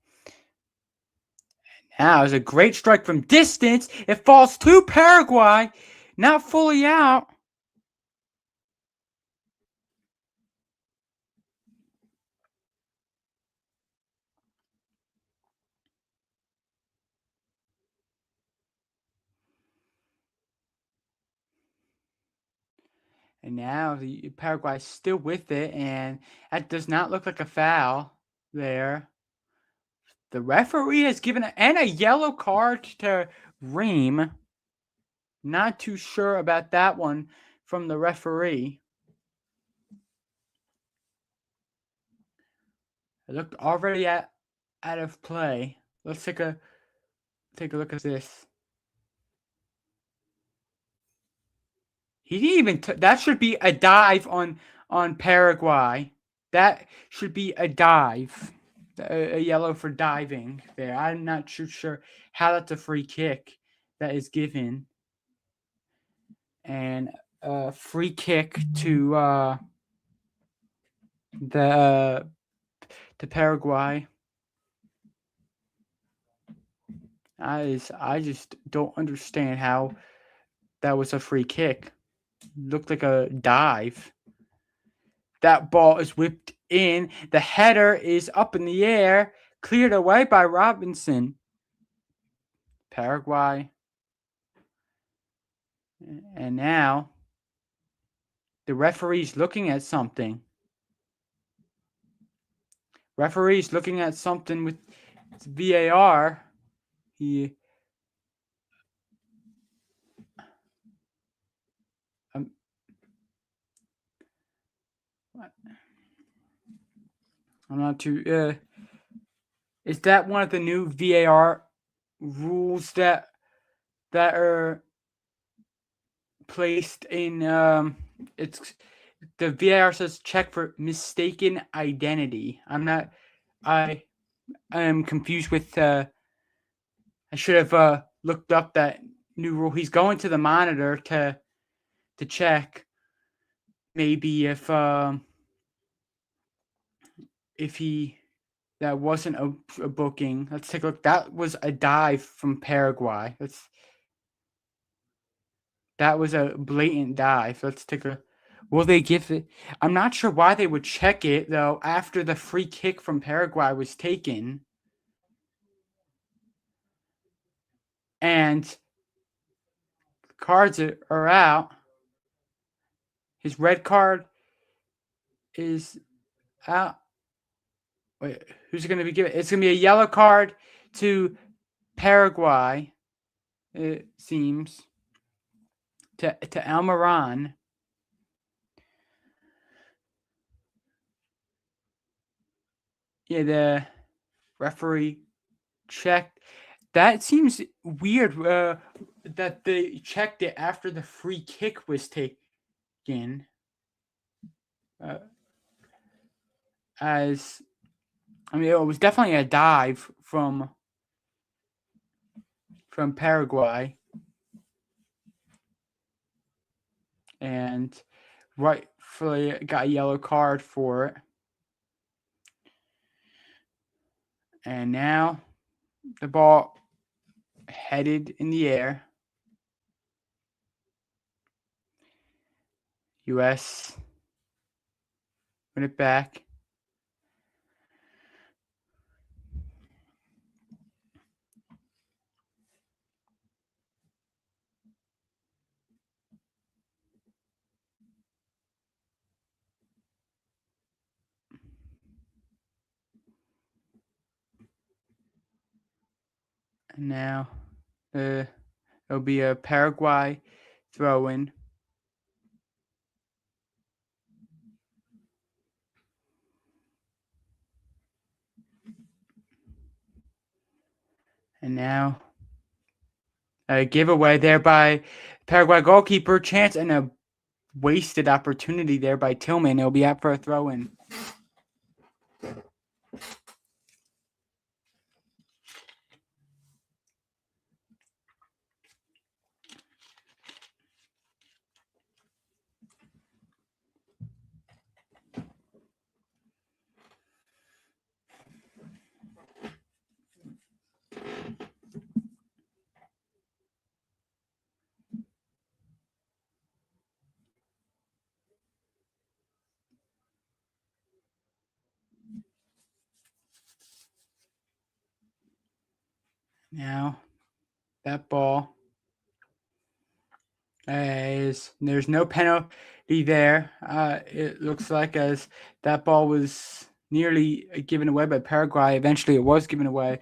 Now it's a great strike from distance. It falls to Paraguay. Not fully out. And now the Paraguay's still with it, and that does not look like a foul there. The referee has given a yellow card to Ream. Not too sure about that one from the referee. It looked already out of play. Let's take a look at this. He didn't even. That should be a dive on Paraguay. That should be a dive. A yellow for diving there. I'm not too sure how that's a free kick that is given. And a free kick to to Paraguay. I just don't understand how that was a free kick. Looked like a dive. That ball is whipped in. The header is up in the air, cleared away by Robinson. Paraguay. And now the referee's looking at something. Referee's looking at something with VAR. I'm not too. Is that one of the new VAR rules that are placed in? It's the VAR says check for mistaken identity. I am confused with. I should have looked up that new rule. He's going to the monitor to check. Maybe if he that wasn't a booking. Let's take a look. That was a dive from Paraguay. That was a blatant dive. Let's take a. Will they give it? I'm not sure why they would check it though after the free kick from Paraguay was taken. And cards are out. His red card is out. Wait, who's it going to be given? It's going to be a yellow card to Paraguay, it seems, to Almiron. Yeah, the referee checked. That seems weird that they checked it after the free kick was taken. As I mean, it was definitely a dive from Paraguay, and rightfully got a yellow card for it. And now the ball headed in the air. U.S. win it back. And now it'll be a Paraguay throw-in. And now A giveaway there by Paraguay goalkeeper. Chance and a wasted opportunity there by Tillman. It'll be out for a throw-in. Now, that ball there's no penalty there. It looks like as that ball was nearly given away by Paraguay. Eventually, it was given away.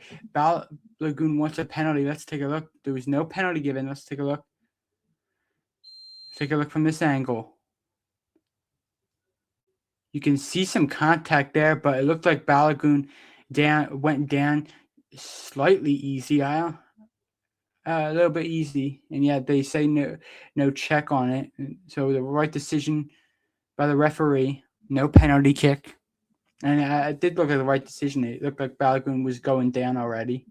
Lagoon wants a penalty. Let's take a look. There was no penalty given. Let's take a look. Take a look from this angle. You can see some contact there, but it looked like Balagoon went down slightly easy. A little bit easy, and yet they say no check on it. So the right decision by the referee, no penalty kick, and it did look like the right decision. It looked like Balagoon was going down already.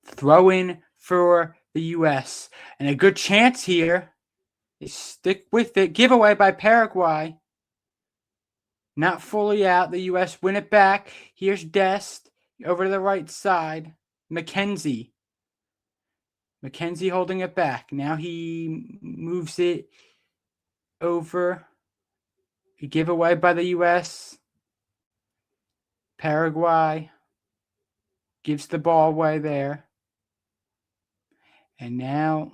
Throw in for the U.S. and a good chance here. They stick with it. Giveaway by Paraguay. Not fully out. The U.S. win it back. Here's Dest over to the right side. McKenzie holding it back. Now he moves it over. A giveaway by the U.S. Paraguay gives the ball away there. And now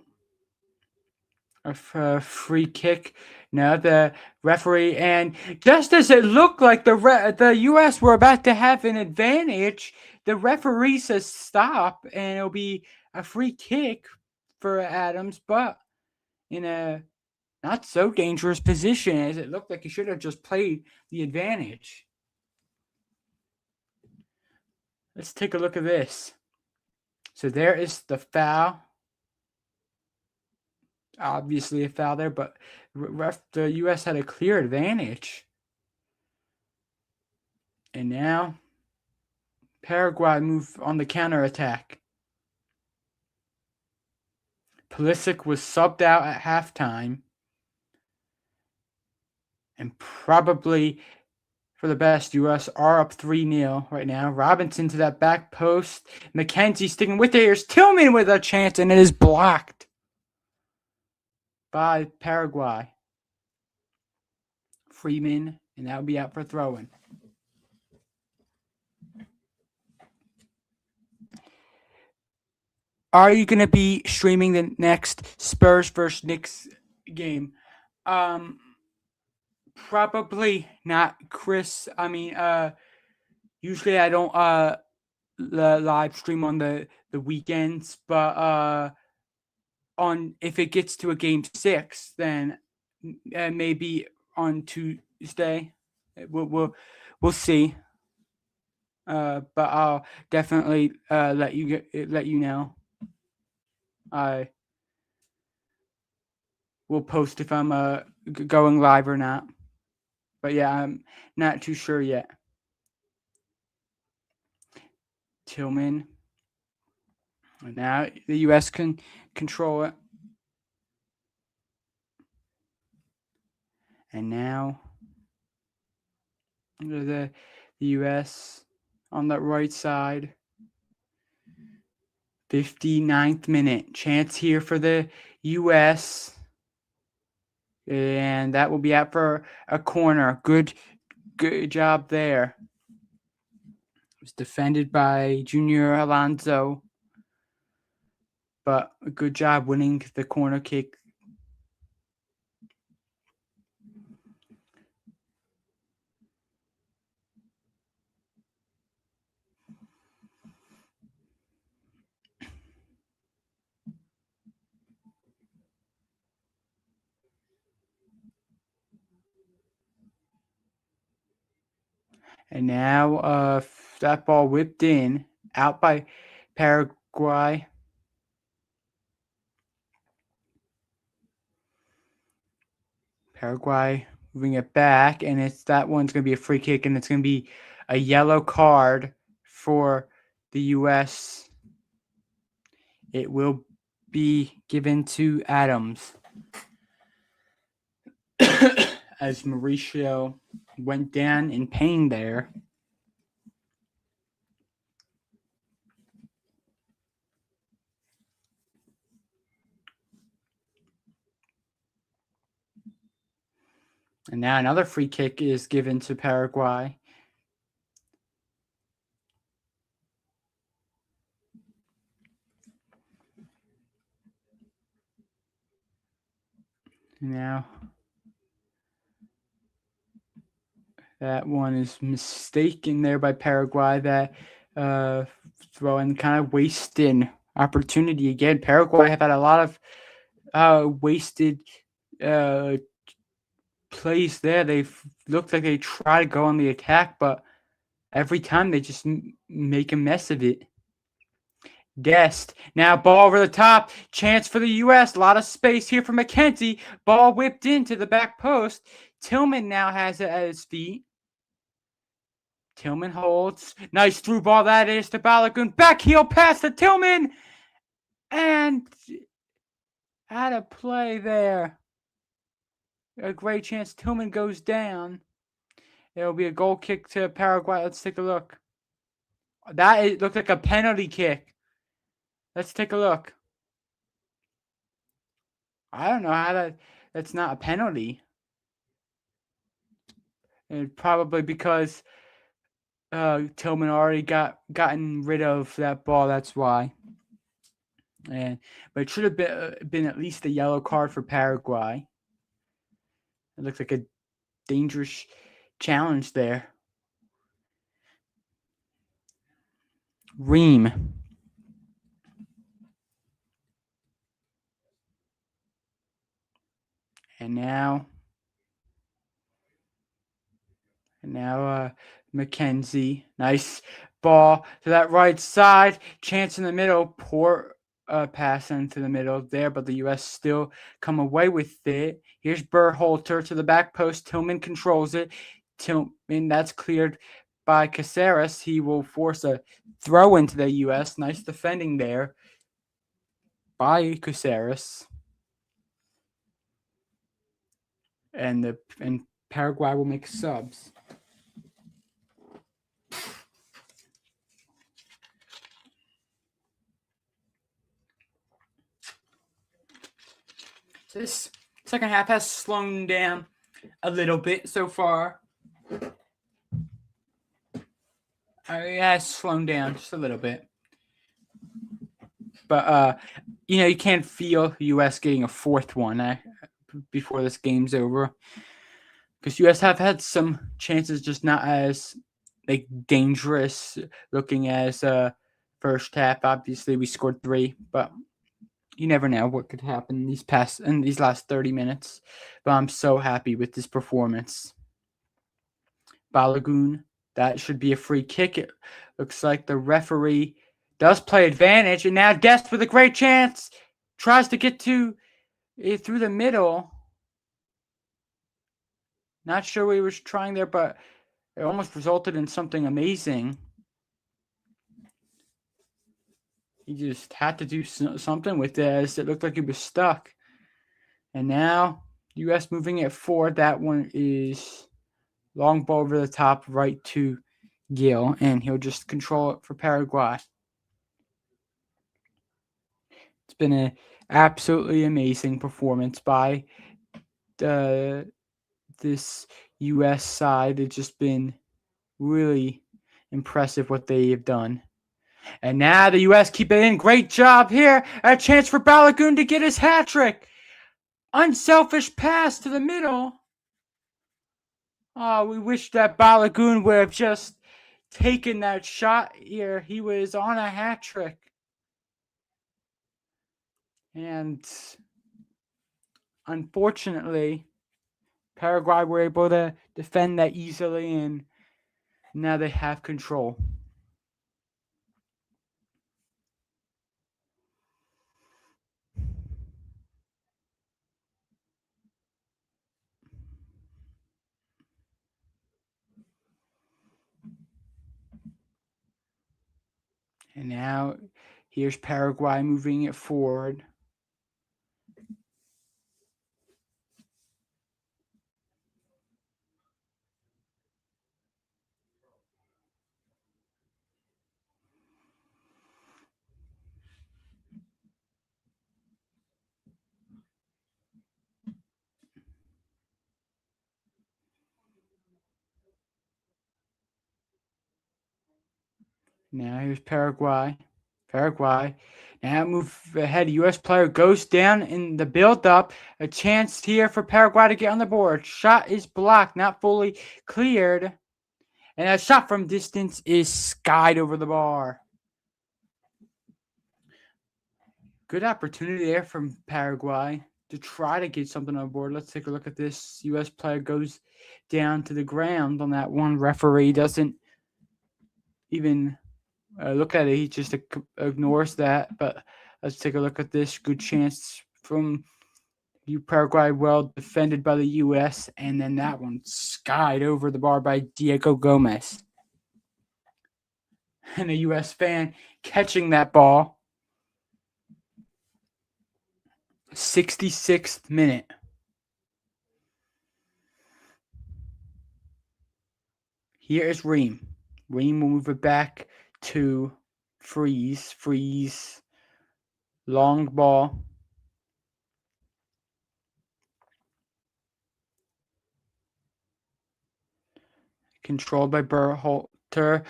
a free kick. Now the referee, and just as it looked like the U.S. were about to have an advantage, the referee says stop, and it'll be a free kick for Adams, but in a not so dangerous position as it looked like he should have just played the advantage. Let's take a look at this. So there is the foul. Obviously a foul there, but the U.S. had a clear advantage. And now Paraguay move on the counterattack. Pulisic was subbed out at halftime. And probably for the best, U.S. are up 3-0 right now. Robinson to that back post. McKenzie sticking with it. Here's Tillman with a chance, and it is blocked by Paraguay. Freeman, and that will be out for throwing. Are you going to be streaming the next Spurs versus Knicks game? Probably not, Chris. I mean, usually I don't live stream on the weekends, but on if it gets to a game 6, then maybe on Tuesday. We'll see. But I'll definitely let you know. I will post if I'm going live or not. But yeah, I'm not too sure yet. Tillman. Now the U.S. can control it. And now the U.S. on the right side. 59th minute. Chance here for the U.S. And that will be out for a corner. Good job there. It was defended by Junior Alonso. But a good job winning the corner kick. And now that ball whipped in, out by Paraguay. Paraguay moving it back, and that one's going to be a free kick, and it's going to be a yellow card for the U.S. It will be given to Adams as Mauricio went down in pain there. And now another free kick is given to Paraguay. Now that one is mistaken there by Paraguay. That throwing kind of wasting opportunity again. Paraguay have had a lot of wasted plays there. They've looked like they try to go on the attack, but every time they just make a mess of it. Guest. Now ball over the top. Chance for the U.S. A lot of space here for McKenzie. Ball whipped into the back post. Tillman now has it at his feet. Tillman holds. Nice through ball that is to Balogun. Back heel pass to Tillman. And had a play there. A great chance. Tillman goes down. It'll be a goal kick to Paraguay. Let's take a look. It looked like a penalty kick. Let's take a look. I don't know how that's not a penalty. And probably because Tillman already gotten rid of that ball. That's why. But it should have been at least a yellow card for Paraguay. It looks like a dangerous challenge there. Ream. And now McKenzie. Nice ball to that right side. Chance in the middle. Poor pass into the middle there, but the U.S. still come away with it. Here's Berhalter to the back post. Tillman controls it. Tillman, that's cleared by Caceres. He will force a throw into the U.S. Nice defending there by Caceres. And Paraguay will make subs. This second half has slowed down a little bit so far. It has slowed down just a little bit. But, you can't feel U.S. getting a fourth one before this game's over. Because U.S. have had some chances, just not as dangerous looking as first half. Obviously, we scored 3, but you never know what could happen in these last 30 minutes. But I'm so happy with this performance. Balogun, that should be a free kick. It looks like the referee does play advantage. And now Guest with a great chance. Tries to get to it through the middle. Not sure what he was trying there, but it almost resulted in something amazing. He just had to do something with it as it looked like he was stuck. And now U.S. moving it forward. That one is long ball over the top right to Gil, and he'll just control it for Paraguay. It's been an absolutely amazing performance by this U.S. side. It's just been really impressive what they have done. And now the U.S. keep it in. Great job here. A chance for Balogun to get his hat trick. Unselfish pass to the middle. Oh, we wish that Balogun would have just taken that shot here. He was on a hat trick. And unfortunately, Paraguay were able to defend that easily, and now they have control. And now here's Paraguay moving it forward. Now here's Paraguay. Paraguay. Now move ahead. U.S. player goes down in the build-up. A chance here for Paraguay to get on the board. Shot is blocked, not fully cleared. And a shot from distance is skied over the bar. Good opportunity there from Paraguay to try to get something on board. Let's take a look at this. U.S. player goes down to the ground on that one. Referee doesn't even look at it. He just ignores that. But let's take a look at this. Good chance from Paraguay, well defended by the U.S. And then that one skied over the bar by Diego Gomez. And a U.S. fan catching that ball. 66th minute. Here is Ream. Ream will move it back to Freeze. Freeze. Long ball. Controlled by Berhalter.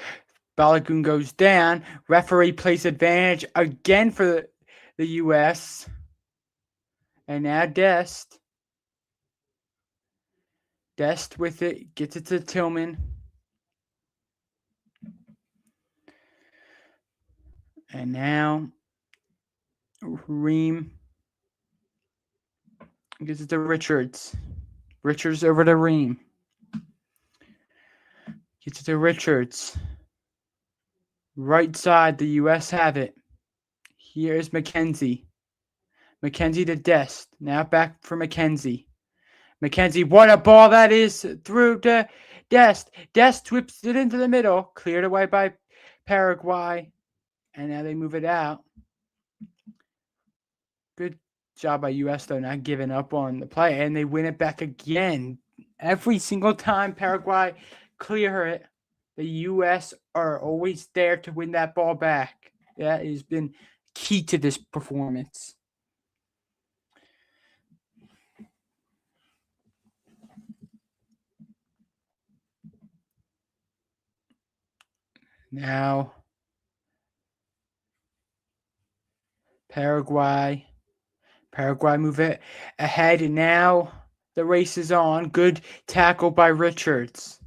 Balogun goes down. Referee plays advantage again for the U.S. And now Dest. Dest with it. Gets it to Tillman. And now Ream gets it to Richards. Richards over to Ream. Gets it to Richards. Right side, the U.S. have it. Here's McKenzie. McKenzie to Dest. Now back for McKenzie. McKenzie, what a ball that is. Through to Dest. Dest whips it into the middle. Cleared away by Paraguay. And now they move it out. Good job by U.S. though, not giving up on the play. And they win it back again. Every single time Paraguay clear it, the U.S. are always there to win that ball back. That has been key to this performance. Now, Paraguay move it ahead, and now the race is on. Good tackle by Richards.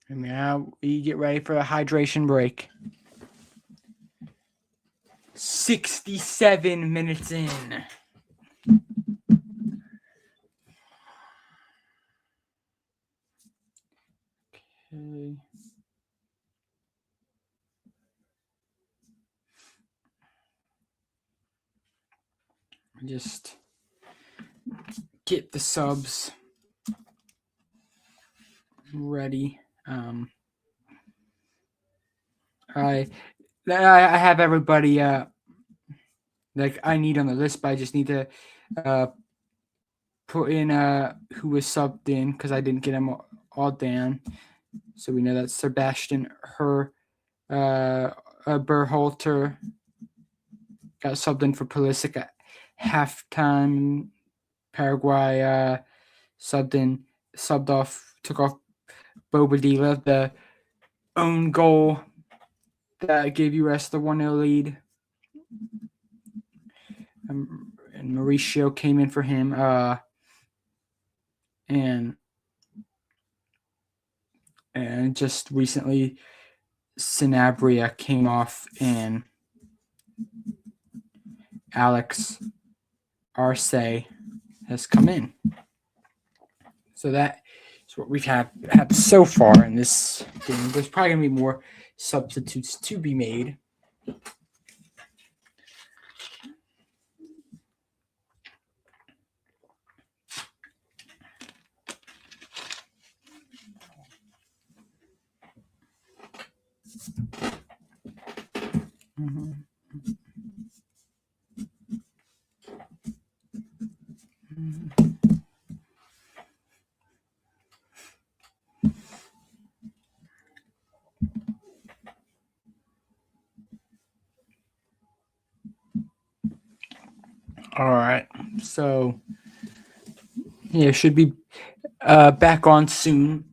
And now we get ready for a hydration break. 67 minutes in. Okay. Just get the subs ready. I have everybody like I need on the list, but I just need to put in who was subbed in because I didn't get them all down. So we know that Sebastian Berhalter got subbed in for Pulisic at halftime. Paraguay subbed off, took off Bobadilla, the own goal that gave US the 1-0 lead. And Mauricio came in for him. And just recently, Sanabria came off, and Alex Arce has come in. So that is what we've had so far in this game. There's probably going to be more substitutes to be made. All right. So, yeah, should be back on soon.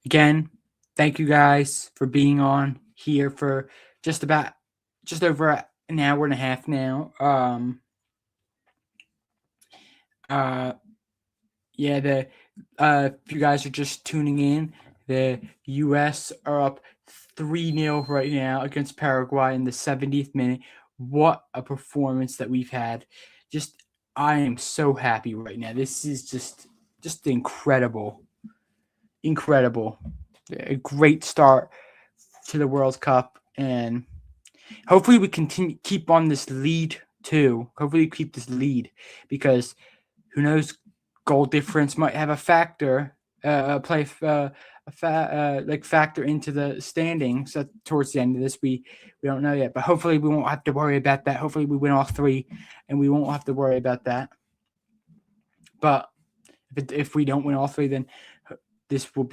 Again, thank you guys for being on here for just over an hour and a half now. Yeah, if you guys are just tuning in, the U.S. are up 3-0 right now against Paraguay in the 70th minute. What a performance that we've had. I am so happy right now. This is just incredible. Incredible. A great start to the World Cup, and hopefully we keep on this lead too. Hopefully we keep this lead, because who knows, goal difference might have a factor factor into the standings towards the end of this. We don't know yet, but hopefully we won't have to worry about that. Hopefully we win all three and we won't have to worry about that. But if we don't win all three, then this will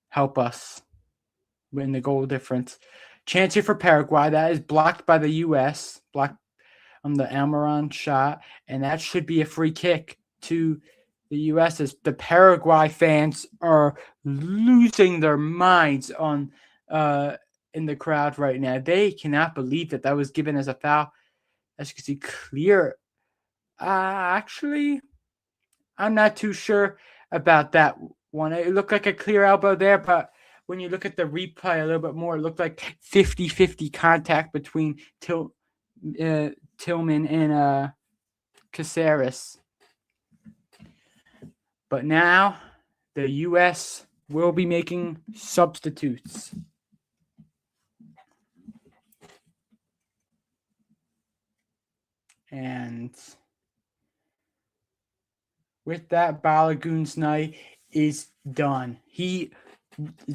help us win the goal difference. Chance here for Paraguay. That is blocked by the U.S. Blocked on the Almiron shot, and that should be a free kick to the U.S. as the Paraguay fans are losing their minds on in the crowd right now. They cannot believe that was given as a foul. As you can see, clear. Actually, I'm not too sure about that one. It looked like a clear elbow there, but when you look at the replay a little bit more, it looked like 50-50 contact between Tillman and Caceres. But now the U.S. will be making substitutes. And with that, Balogun's night is done. He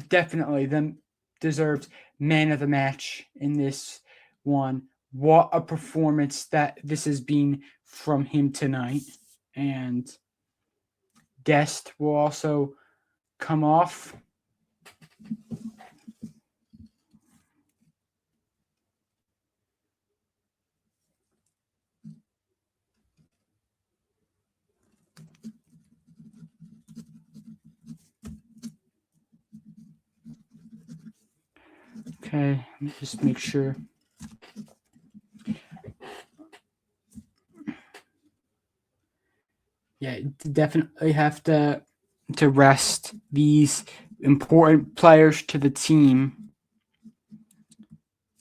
definitely deserves man of the match in this one. What a performance that this has been from him tonight. And Dest will also come off. Okay, let me just make sure. Yeah, definitely have to rest these important players to the team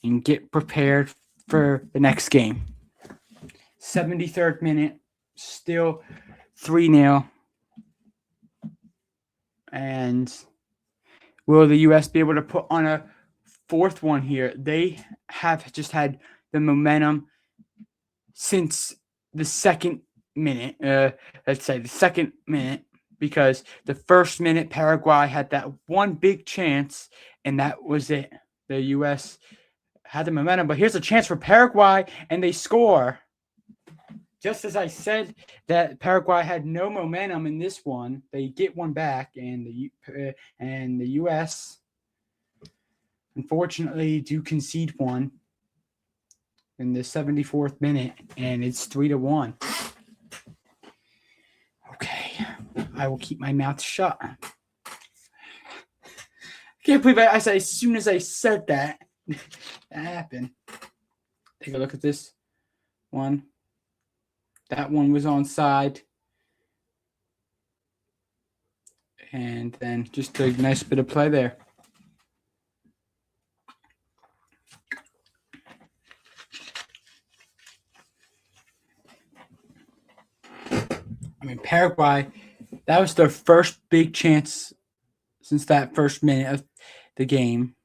and get prepared for the next game. 73rd minute, still 3-0. And will the U.S. be able to put on a fourth one here? They have just had the momentum since the second minute. Let's say the second minute, because the first minute Paraguay had that one big chance, and that was it. The U.S. had the momentum, but here's a chance for Paraguay, and they score. Just as I said that Paraguay had no momentum in this one, they get one back, and the U.S. unfortunately do concede one in the 74th minute, and it's 3-1. Okay, I will keep my mouth shut. I can't believe I said as soon as I said that, that happened. Take a look at this one. That one was onside. And then just a nice bit of play there. I mean, Paraguay, that was their first big chance since that first minute of the game.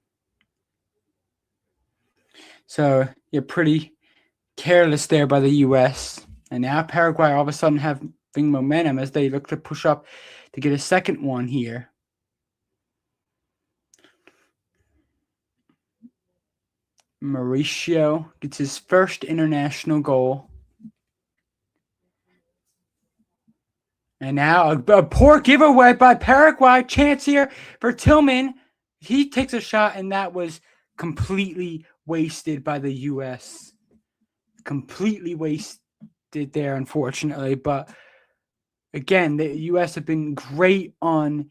So you're pretty careless there by the U.S. And now Paraguay all of a sudden having momentum as they look to push up to get a second one here. Mauricio gets his first international goal. And now a poor giveaway by Paraguay. Chance here for Tillman. He takes a shot, and that was completely wasted by the U.S. Completely wasted there, unfortunately. But again, the U.S. have been great on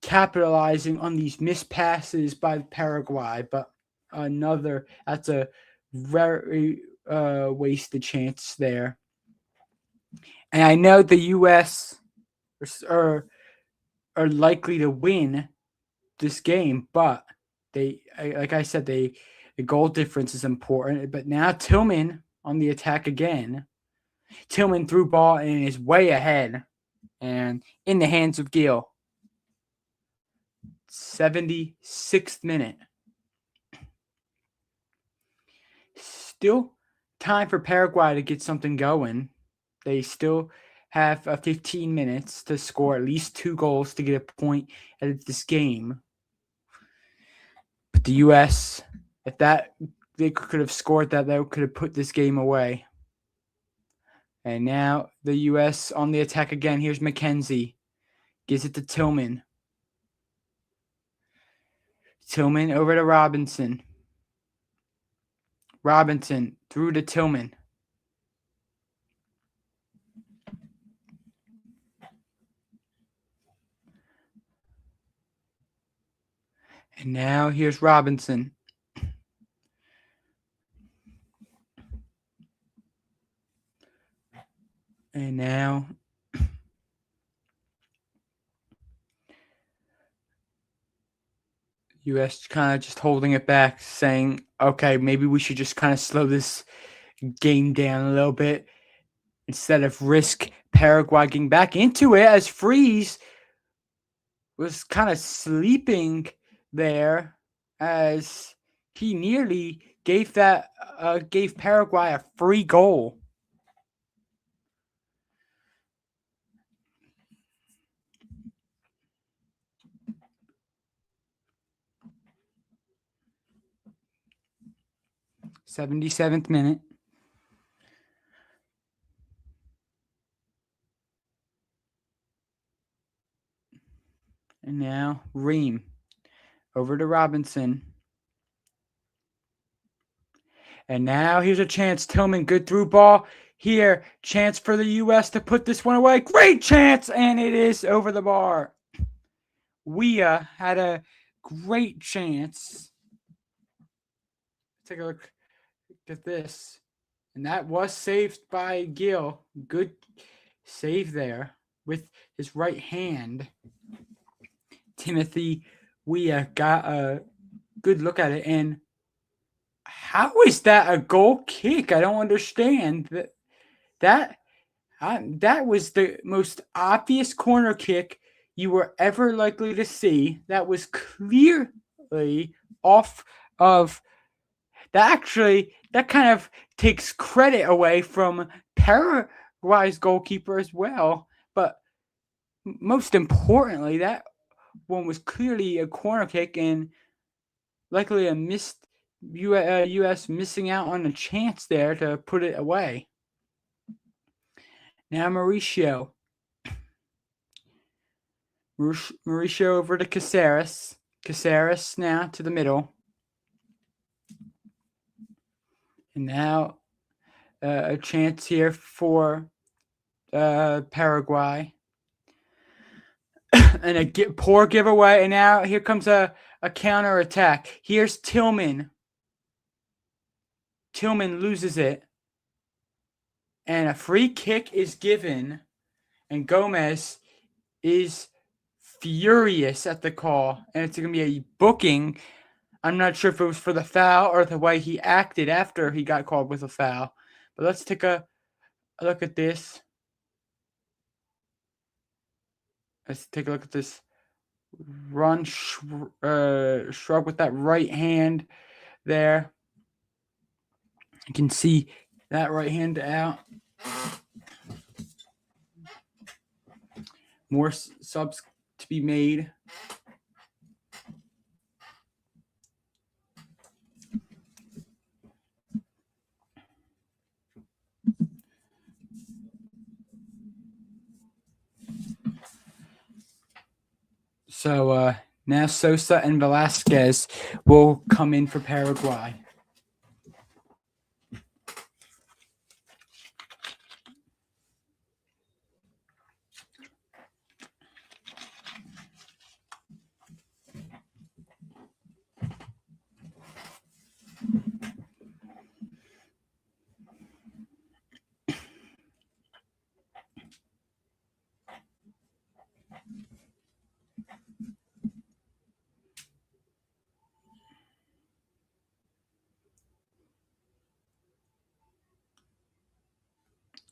capitalizing on these missed passes by Paraguay. But that's a very wasted chance there. And I know the U.S. are likely to win this game, but like I said, the goal difference is important. But now Tillman on the attack again. Tillman threw ball and is way ahead and in the hands of Gill. 76th minute. Still time for Paraguay to get something going. They still have 15 minutes to score at least 2 goals to get a point out of this game. But the U.S., if they could have scored that, they could have put this game away. And now the U.S. on the attack again. Here's McKenzie. Gives it to Tillman. Tillman over to Robinson. Robinson through to Tillman. And now here's Robinson. And now U.S. kind of just holding it back, saying, okay, maybe we should just kind of slow this game down a little bit instead of risk Paraguay getting back into it, as Freeze was kind of sleeping there as he nearly gave Paraguay a free goal. '77th minute. And now Ream over to Robinson. And now here's a chance. Tillman, good through ball. Here, chance for the U.S. to put this one away. Great chance, and it is over the bar. Weah had a great chance. Take a look at this. And that was saved by Gill. Good save there with his right hand. Timothy Weah got a good look at it. And how is that a goal kick? I don't understand. That was the most obvious corner kick you were ever likely to see. That was clearly off of that. Actually, that kind of takes credit away from Paraguay's goalkeeper as well. But most importantly, that one was clearly a corner kick and likely a missed U.S. missing out on a chance there to put it away. Now Mauricio. Mauricio over to Caceres. Caceres now to the middle. And now a chance here for Paraguay. And a poor giveaway. And now here comes a counter attack. Here's Tillman. Tillman loses it. And a free kick is given. And Gomez is furious at the call. And it's going to be a booking. I'm not sure if it was for the foul or the way he acted after he got called with a foul. But let's take a look at this. Let's take a look at this run shrug with that right hand there. You can see that right hand out. More subs to be made. So now Sosa and Velasquez will come in for Paraguay.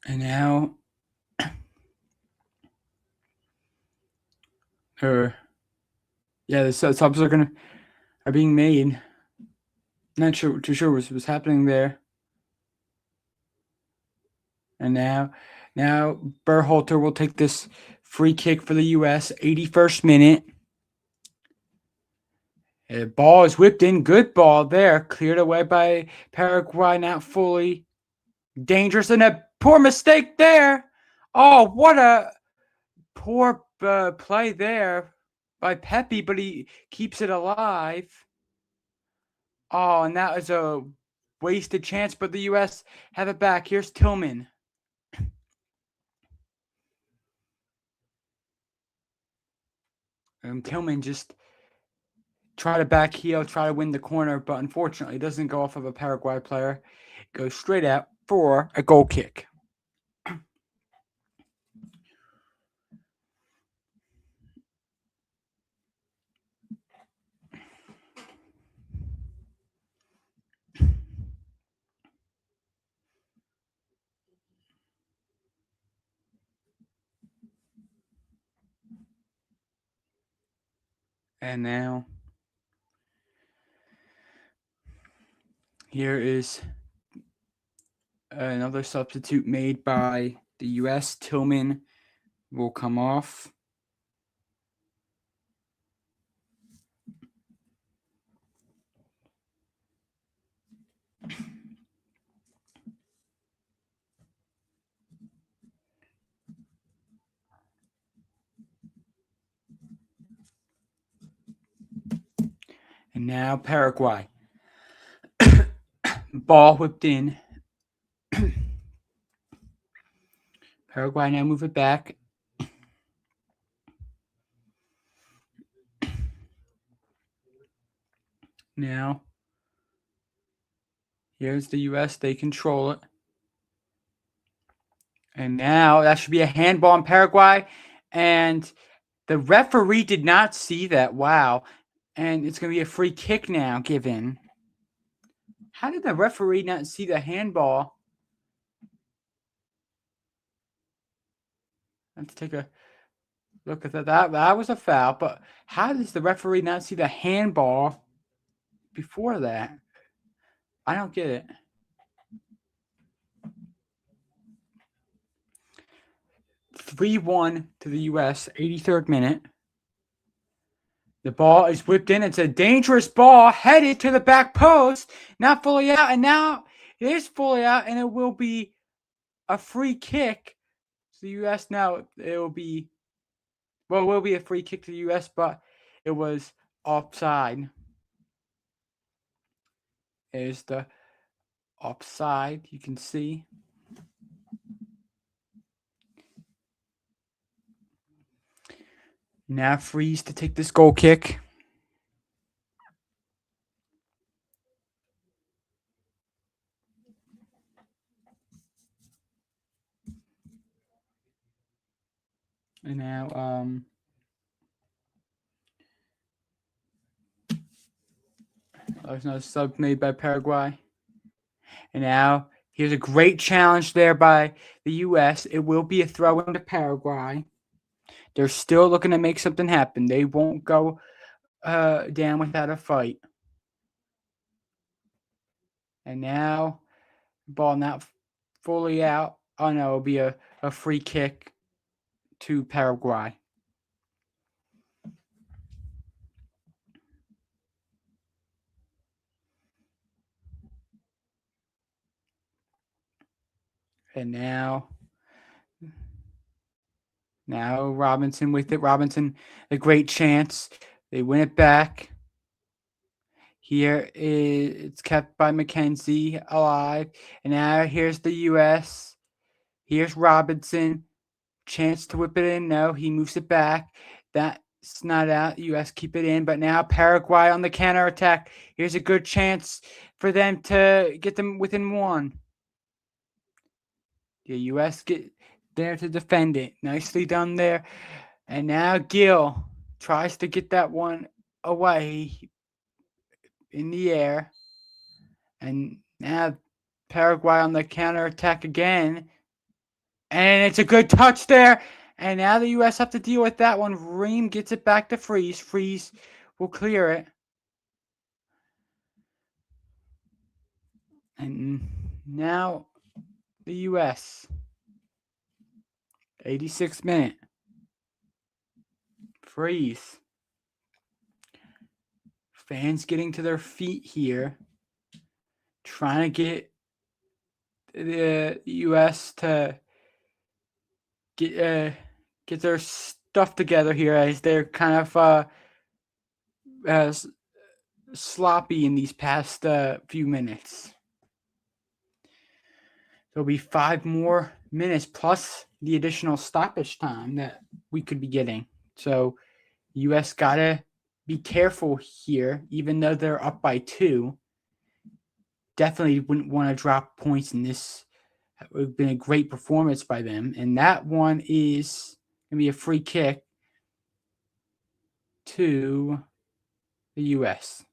And now the subs are being made. Not too sure what's happening there. And now Berhalter will take this free kick for the U.S. 81st minute. The ball is whipped in. Good ball there. Cleared away by Paraguay. Not fully dangerous. And a poor mistake there. Oh, what a poor play there by Pepe, but he keeps it alive. Oh, and that was a wasted chance, but the U.S. have it back. Here's Tillman. Tillman just try to back heel, try to win the corner, but unfortunately it doesn't go off of a Paraguay player. It goes straight out for a goal kick. And now here is another substitute made by the U.S. Tillman will come off. And now Paraguay. Ball whipped in. Paraguay now move it back. Now, here's the U.S. They control it. And now that should be a handball in Paraguay. And the referee did not see that. Wow. And it's going to be a free kick now given. How did the referee not see the handball? Let's take a look at that. That was a foul. But how does the referee not see the handball before that? I don't get it. (3-1) to the U.S. 83rd minute. The ball is whipped in. It's a dangerous ball headed to the back post. Not fully out. And now it is fully out. And it will be a free kick to the U.S. Now it will be a free kick to the U.S. But it was offside. There's the offside. You can see. Now Freeze to take this goal kick. And now there's another sub made by Paraguay. And now here's a great challenge there by the U.S. It will be a throw into Paraguay. They're still looking to make something happen. They won't go down without a fight. And now, ball not fully out. Oh, no, it'll be a free kick to Paraguay. And now Now Robinson with it. Robinson, a great chance. They win it back. Here it's kept by McKenzie alive. And now here's the U.S. Here's Robinson. Chance to whip it in. No, he moves it back. That's not out. U.S. keep it in. But now Paraguay on the counterattack. Here's a good chance for them to get them within one. The U.S. get there to defend it. Nicely done there. And now Gill tries to get that one away in the air. And now Paraguay on the counterattack again. And it's a good touch there. And now the U.S. have to deal with that one. Ream gets it back to Freeze. Freeze will clear it. And now the U.S. 86th minute. Freeze. Fans getting to their feet here. Trying to get the U.S. to get their stuff together here as they're kind of sloppy in these past few minutes. There'll be 5 more minutes plus the additional stoppage time that we could be getting. So U.S. gotta be careful here, even though they're up by 2. Definitely wouldn't want to drop points in this. It would have been a great performance by them. And that one is going to be a free kick to the U.S.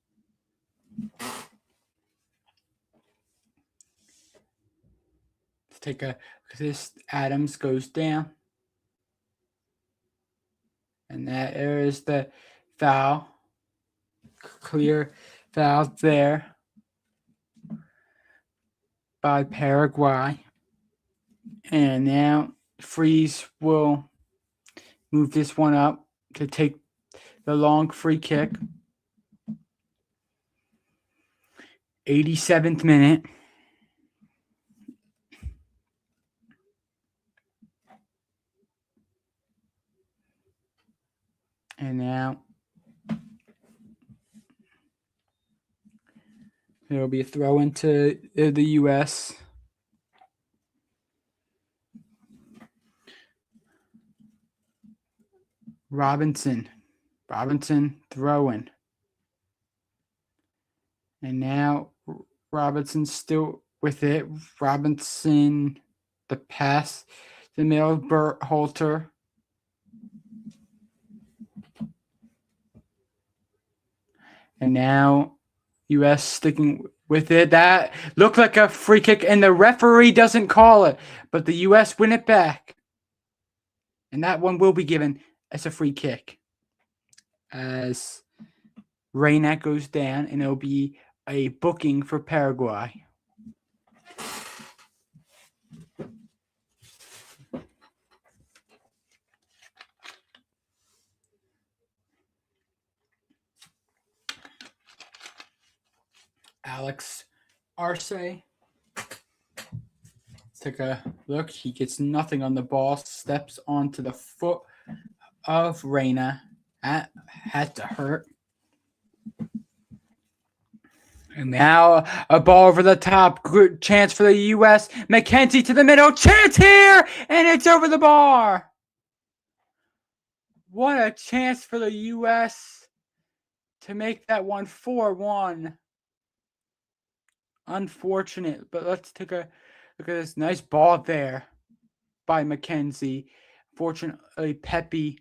Let's take a look at this. Adams goes down. And there is the foul. Clear foul there by Paraguay. And now Freeze will move this one up to take the long free kick. 87th minute. And now there will be a throw into the U.S. Robinson throwing. And now Robinson's still with it. Robinson, the pass, the middle, Berhalter. And now U.S. sticking with it. That looked like a free kick, and the referee doesn't call it, but the U.S. win it back. And that one will be given as a free kick. As Reyna goes down, and it'll be a booking for Paraguay. Alex Arce. Let's take a look. He gets nothing on the ball. Steps onto the foot of Reyna. That had to hurt. And now a ball over the top. Good chance for the U.S. McKenzie to the middle. Chance here! And it's over the bar. What a chance for the U.S. to make that one 4-1. Unfortunate, but let's take a look at this nice ball there by McKenzie. Fortunately, Pepe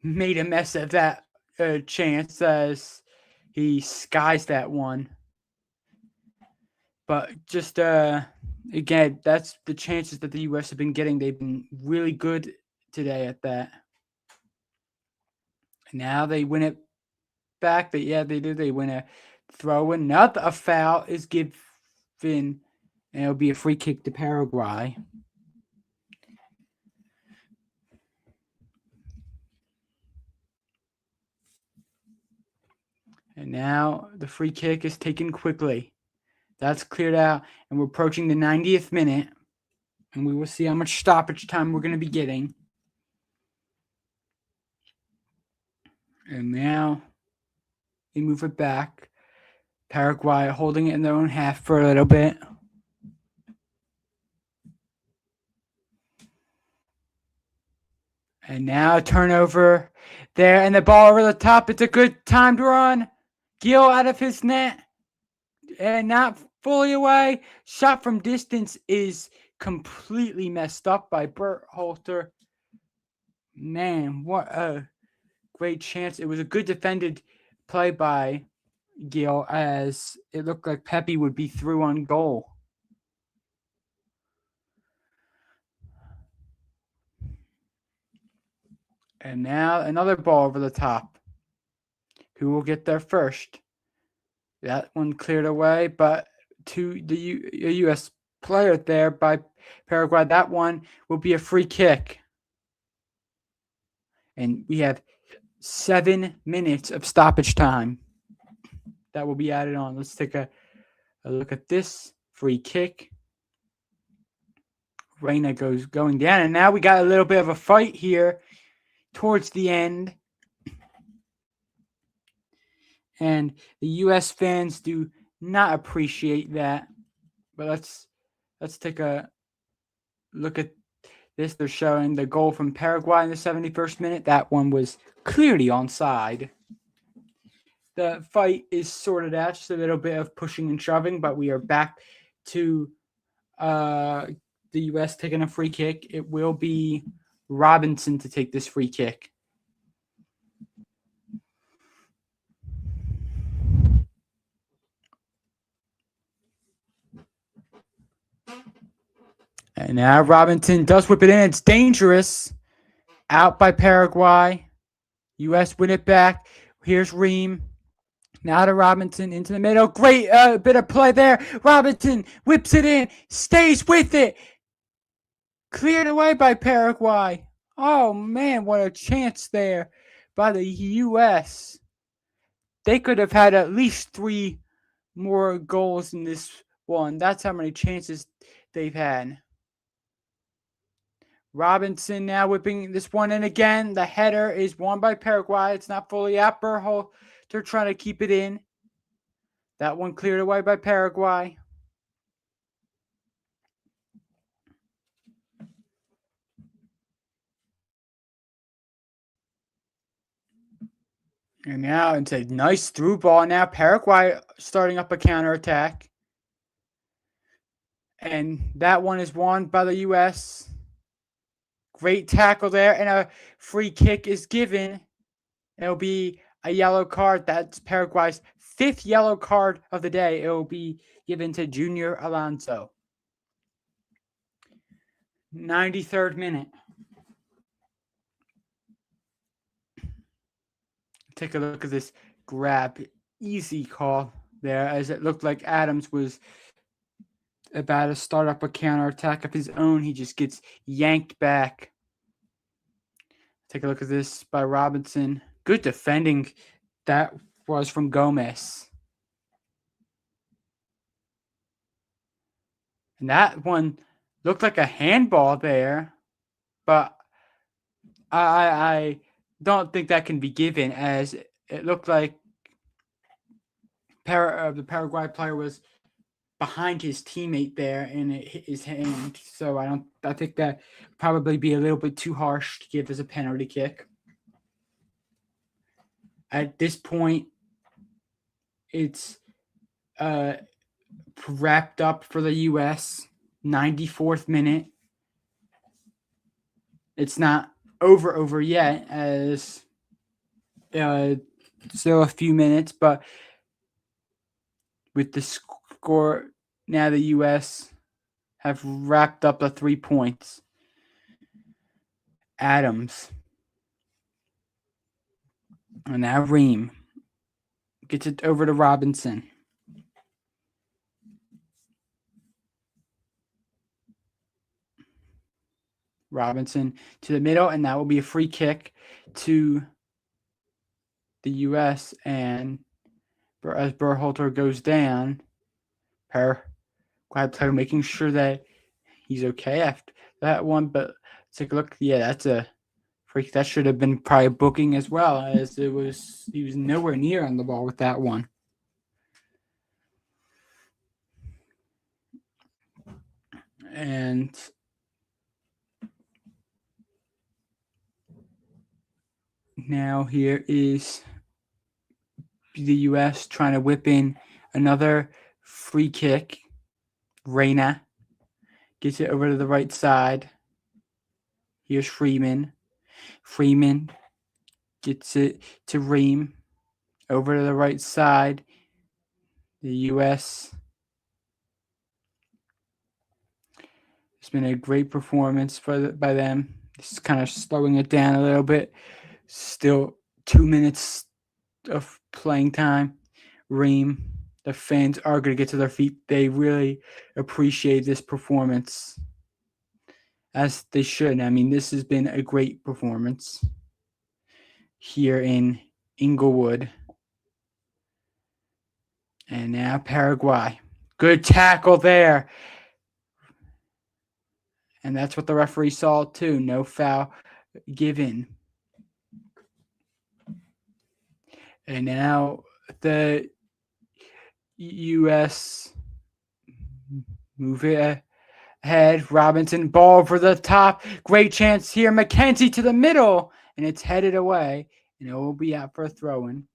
made a mess of that chance as he skies that one. But just again, that's the chances that the U.S. have been getting. They've been really good today at that. And now they win it back. They do. They win a throw in. Not a foul is given, and it'll be a free kick to Paraguay. And now the free kick is taken quickly. That's cleared out, and we're approaching the 90th minute. And we will see how much stoppage time we're going to be getting. And now they move it back. Paraguay holding it in their own half for a little bit. And now a turnover there, and the ball over the top. It's a good time to run. Gil out of his net, and not fully away. Shot from distance is completely messed up by Berhalter. Man, what a great chance. It was a good defended play by Gil, as it looked like Pepe would be through on goal. And now another ball over the top. Who will get there first? That one cleared away, but to the U.S. player there by Paraguay. That one will be a free kick. And we have 7 minutes of stoppage time that will be added on. Let's take a look at this free kick. Reina going down, and now we got a little bit of a fight here towards the end. And the U.S. fans do not appreciate that. But let's take a look at this. They're showing the goal from Paraguay in the 71st minute. That one was clearly onside. The fight is sorted out, just a little bit of pushing and shoving, but we are back to the U.S. taking a free kick. It will be Robinson to take this free kick. And now Robinson does whip it in. It's dangerous. Out by Paraguay. U.S. win it back. Here's Ream. Now to Robinson into the middle. Great bit of play there. Robinson whips it in. Stays with it. Cleared away by Paraguay. Oh, man, what a chance there by the U.S. They could have had at least 3 more goals in this one. That's how many chances they've had. Robinson now whipping this one in again. The header is won by Paraguay. It's not fully out. Berhalter trying to keep it in. That one cleared away by Paraguay. And now it's a nice through ball. Now Paraguay starting up a counterattack. And that one is won by the U.S. Great tackle there, and a free kick is given. It'll be a yellow card. That's Paraguay's 5th yellow card of the day. It will be given to Junior Alonso. 93rd minute. Take a look at this grab. Easy call there, as it looked like Adams was about to start up a counterattack of his own. He just gets yanked back. Take a look at this by Robinson. Good defending. That was from Gomez. And that one looked like a handball there, but I don't think that can be given, as it looked like the Paraguay player was behind his teammate there and it hit his hand. So I think that probably be a little bit too harsh to give as a penalty kick. At this point, it's wrapped up for the U.S. 94th minute. It's not over yet, as still a few minutes, but with the score, now the U.S. have wrapped up the 3 points. Adams. And now Ream gets it over to Robinson. Robinson to the middle, and that will be a free kick to the U.S. And as Berhalter goes down, Paraguay player making sure that he's okay after that one. But let's take a look. Yeah, that's a freak. That should have been probably a booking as well, as he was nowhere near on the ball with that one. And now here is the U.S. trying to whip in another free kick. Reyna gets it over to the right side. Here's Freeman. Freeman gets it to Ream over to the right side. The U.S. It's been a great performance by them. Just kind of slowing it down a little bit. Still 2 minutes of playing time. Ream, the fans are going to get to their feet. They really appreciate this performance, as they should. I mean, this has been a great performance here in Inglewood. And now Paraguay. Good tackle there. And that's what the referee saw too. No foul given. And now the U.S. move it ahead. Robinson, ball over the top. Great chance here. McKenzie to the middle. And it's headed away. And it will be out for a throw-in.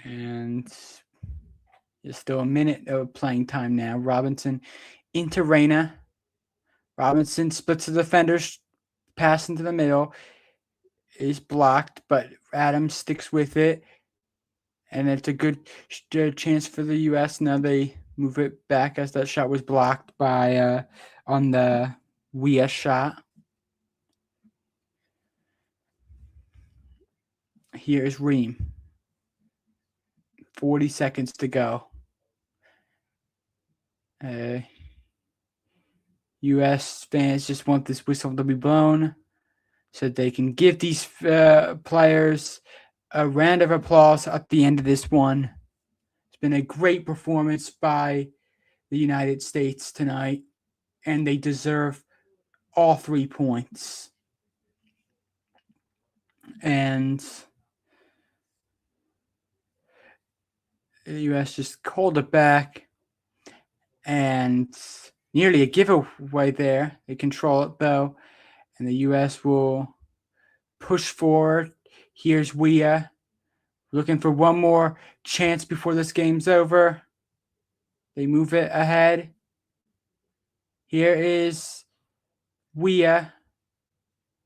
And there's still a minute of playing time now. Robinson into Reyna. Robinson splits the defenders, pass into the middle. Is blocked, but Adams sticks with it. And it's a good chance for the U.S. Now they move it back, as that shot was blocked by on the Weah shot. Here is Ream. 40 seconds to go. U.S. fans just want this whistle to be blown so they can give these players a round of applause at the end of this one. It's been a great performance by the United States tonight, and they deserve all 3 points. And the U.S. just called it back, and nearly a giveaway there. They control it, though, and the U.S. will push forward. Here's Weah looking for one more chance before this game's over. They move it ahead. Here is Weah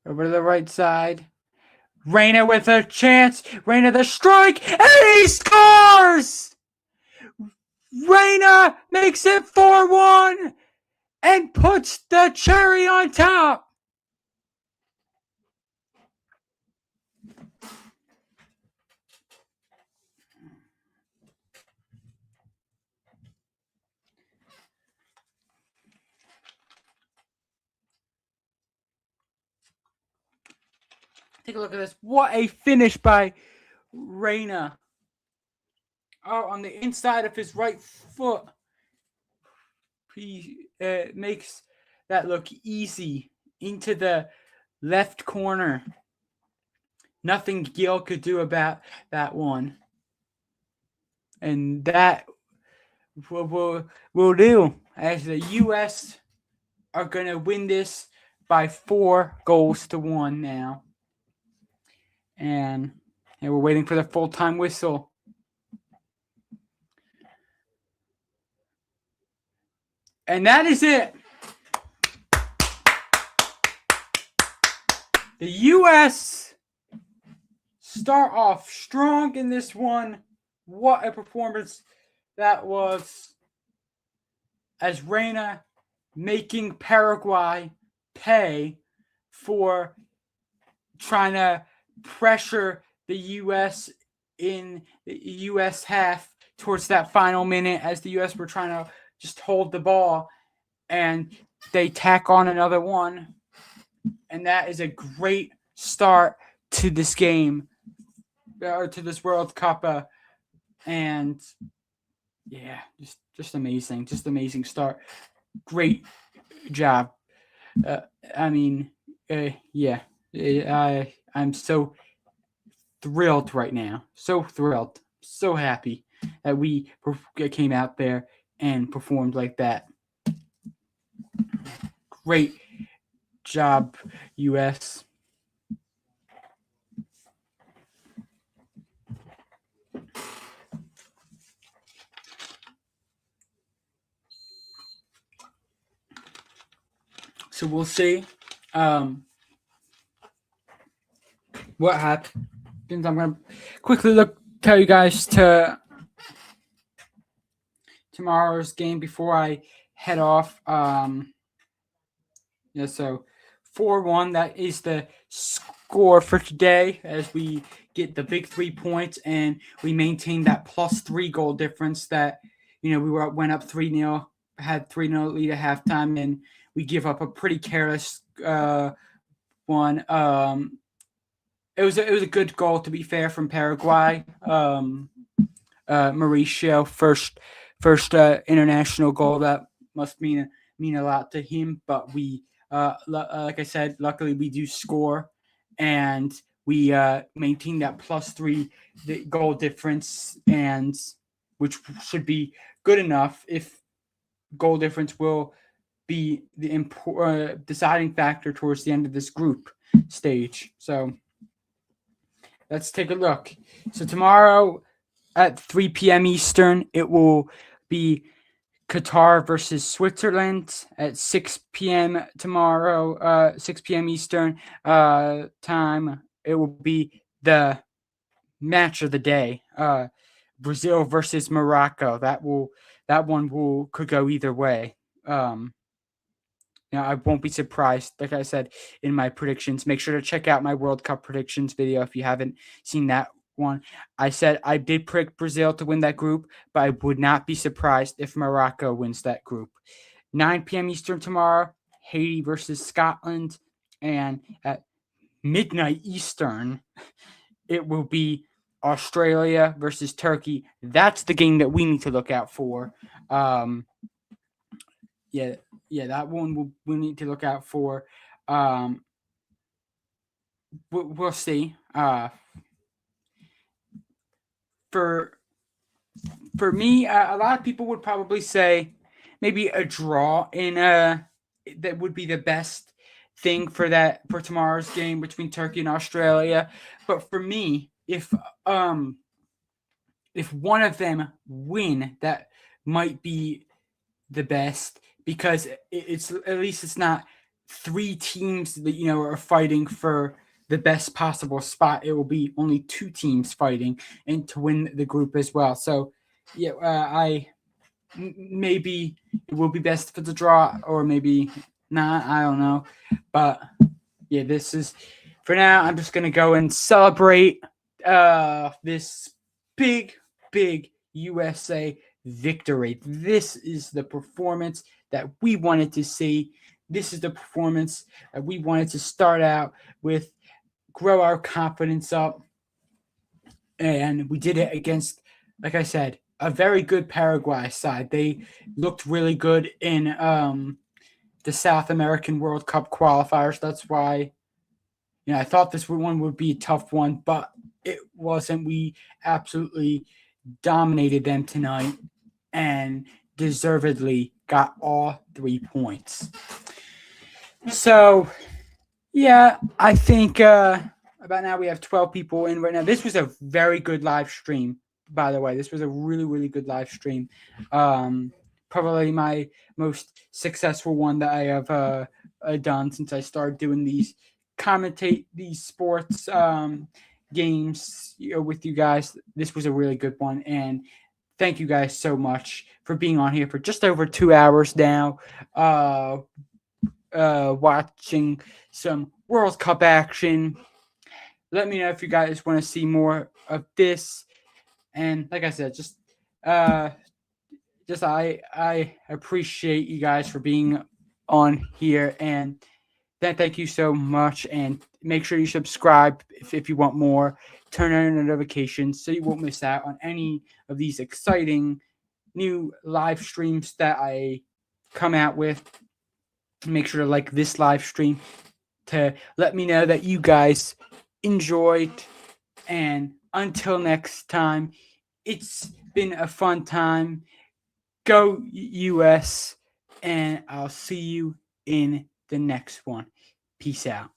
over to the right side. Reyna with a chance. Reyna the strike, and he scores! Reyna makes it 4-1 and puts the cherry on top. Take a look at this. What a finish by Reyna. Oh, on the inside of his right foot. He makes that look easy into the left corner. Nothing Gil could do about that one. And that will do, as the U.S. are going to win this by 4-1 now. And we're waiting for the full-time whistle. And that is it. The U.S. start off strong in this one. What a performance that was, as Reyna making Paraguay pay for trying to pressure the U.S. in the U.S. half towards that final minute, as the U.S. were trying to just hold the ball, and they tack on another one. and that is a great start to this game or to this World Cup. And yeah, just amazing start. Great job. Uh, I mean, yeah, I'm so thrilled right now. So thrilled, so happy that we came out there and performed like that. Great job, US. So we'll see what happens. I'm going to quickly tell you guys to tomorrow's game before I head off. So 4-1, that is the score for today as we get the big 3 points and we maintain that +3 goal difference that, we went up 3-0, had 3-0 lead at halftime, and we give up a pretty careless one. It was a good goal, to be fair, from Paraguay. Mauricio, first international goal. That must mean a lot to him. But we, like I said, luckily we do score, and we maintain that +3 goal difference, and which should be good enough. If goal difference will be the deciding factor towards the end of this group stage. So let's take a look. So tomorrow at 3 p.m. Eastern, it will be Qatar versus Switzerland at 6 p.m. tomorrow, 6 p.m. Eastern time. It will be the match of the day, Brazil versus Morocco. That one could go either way. I won't be surprised. Like I said in my predictions, make sure to check out my World Cup predictions video if you haven't seen that one. I said I did predict Brazil to win that group, but I would not be surprised if Morocco wins that group. 9 p.m. Eastern tomorrow, Haiti versus Scotland. And at midnight Eastern, it will be Australia versus Turkey. That's the game that we need to look out for. That one we need to look out for. We'll see. For me, a lot of people would probably say maybe a draw in that would be the best thing for tomorrow's game between Turkey and Australia. But for me, if one of them win, that might be the best, because it's at least it's not 3 teams that are fighting for the best possible spot. It will be only 2 teams fighting and to win the group as well. So maybe it will be best for the draw, or maybe not. I don't know, but this is for now. I'm just gonna go and celebrate this big USA victory. This is the performance that we wanted to see. This is the performance that we wanted to start out with, grow our confidence up. And we did it against, like I said, a very good Paraguay side. They looked really good in the South American World Cup qualifiers. That's why I thought this one would be a tough one, but it wasn't. We absolutely dominated them tonight and deservedly got all 3 points. So, I think about now we have 12 people in right now. This was a very good live stream, by the way. This was a really, really good live stream. Probably my most successful one that I have done since I started doing commentate these sports games with you guys. This was a really good one, and thank you guys so much for being on here for just over 2 hours now, watching some World Cup action. Let me know if you guys want to see more of this. And like I said, I appreciate you guys for being on here. And Thank you so much, and make sure you subscribe if you want more. Turn on your notifications so you won't miss out on any of these exciting new live streams that I come out with. Make sure to like this live stream to let me know that you guys enjoyed. And until next time, it's been a fun time. Go US, and I'll see you in the next one. Peace out.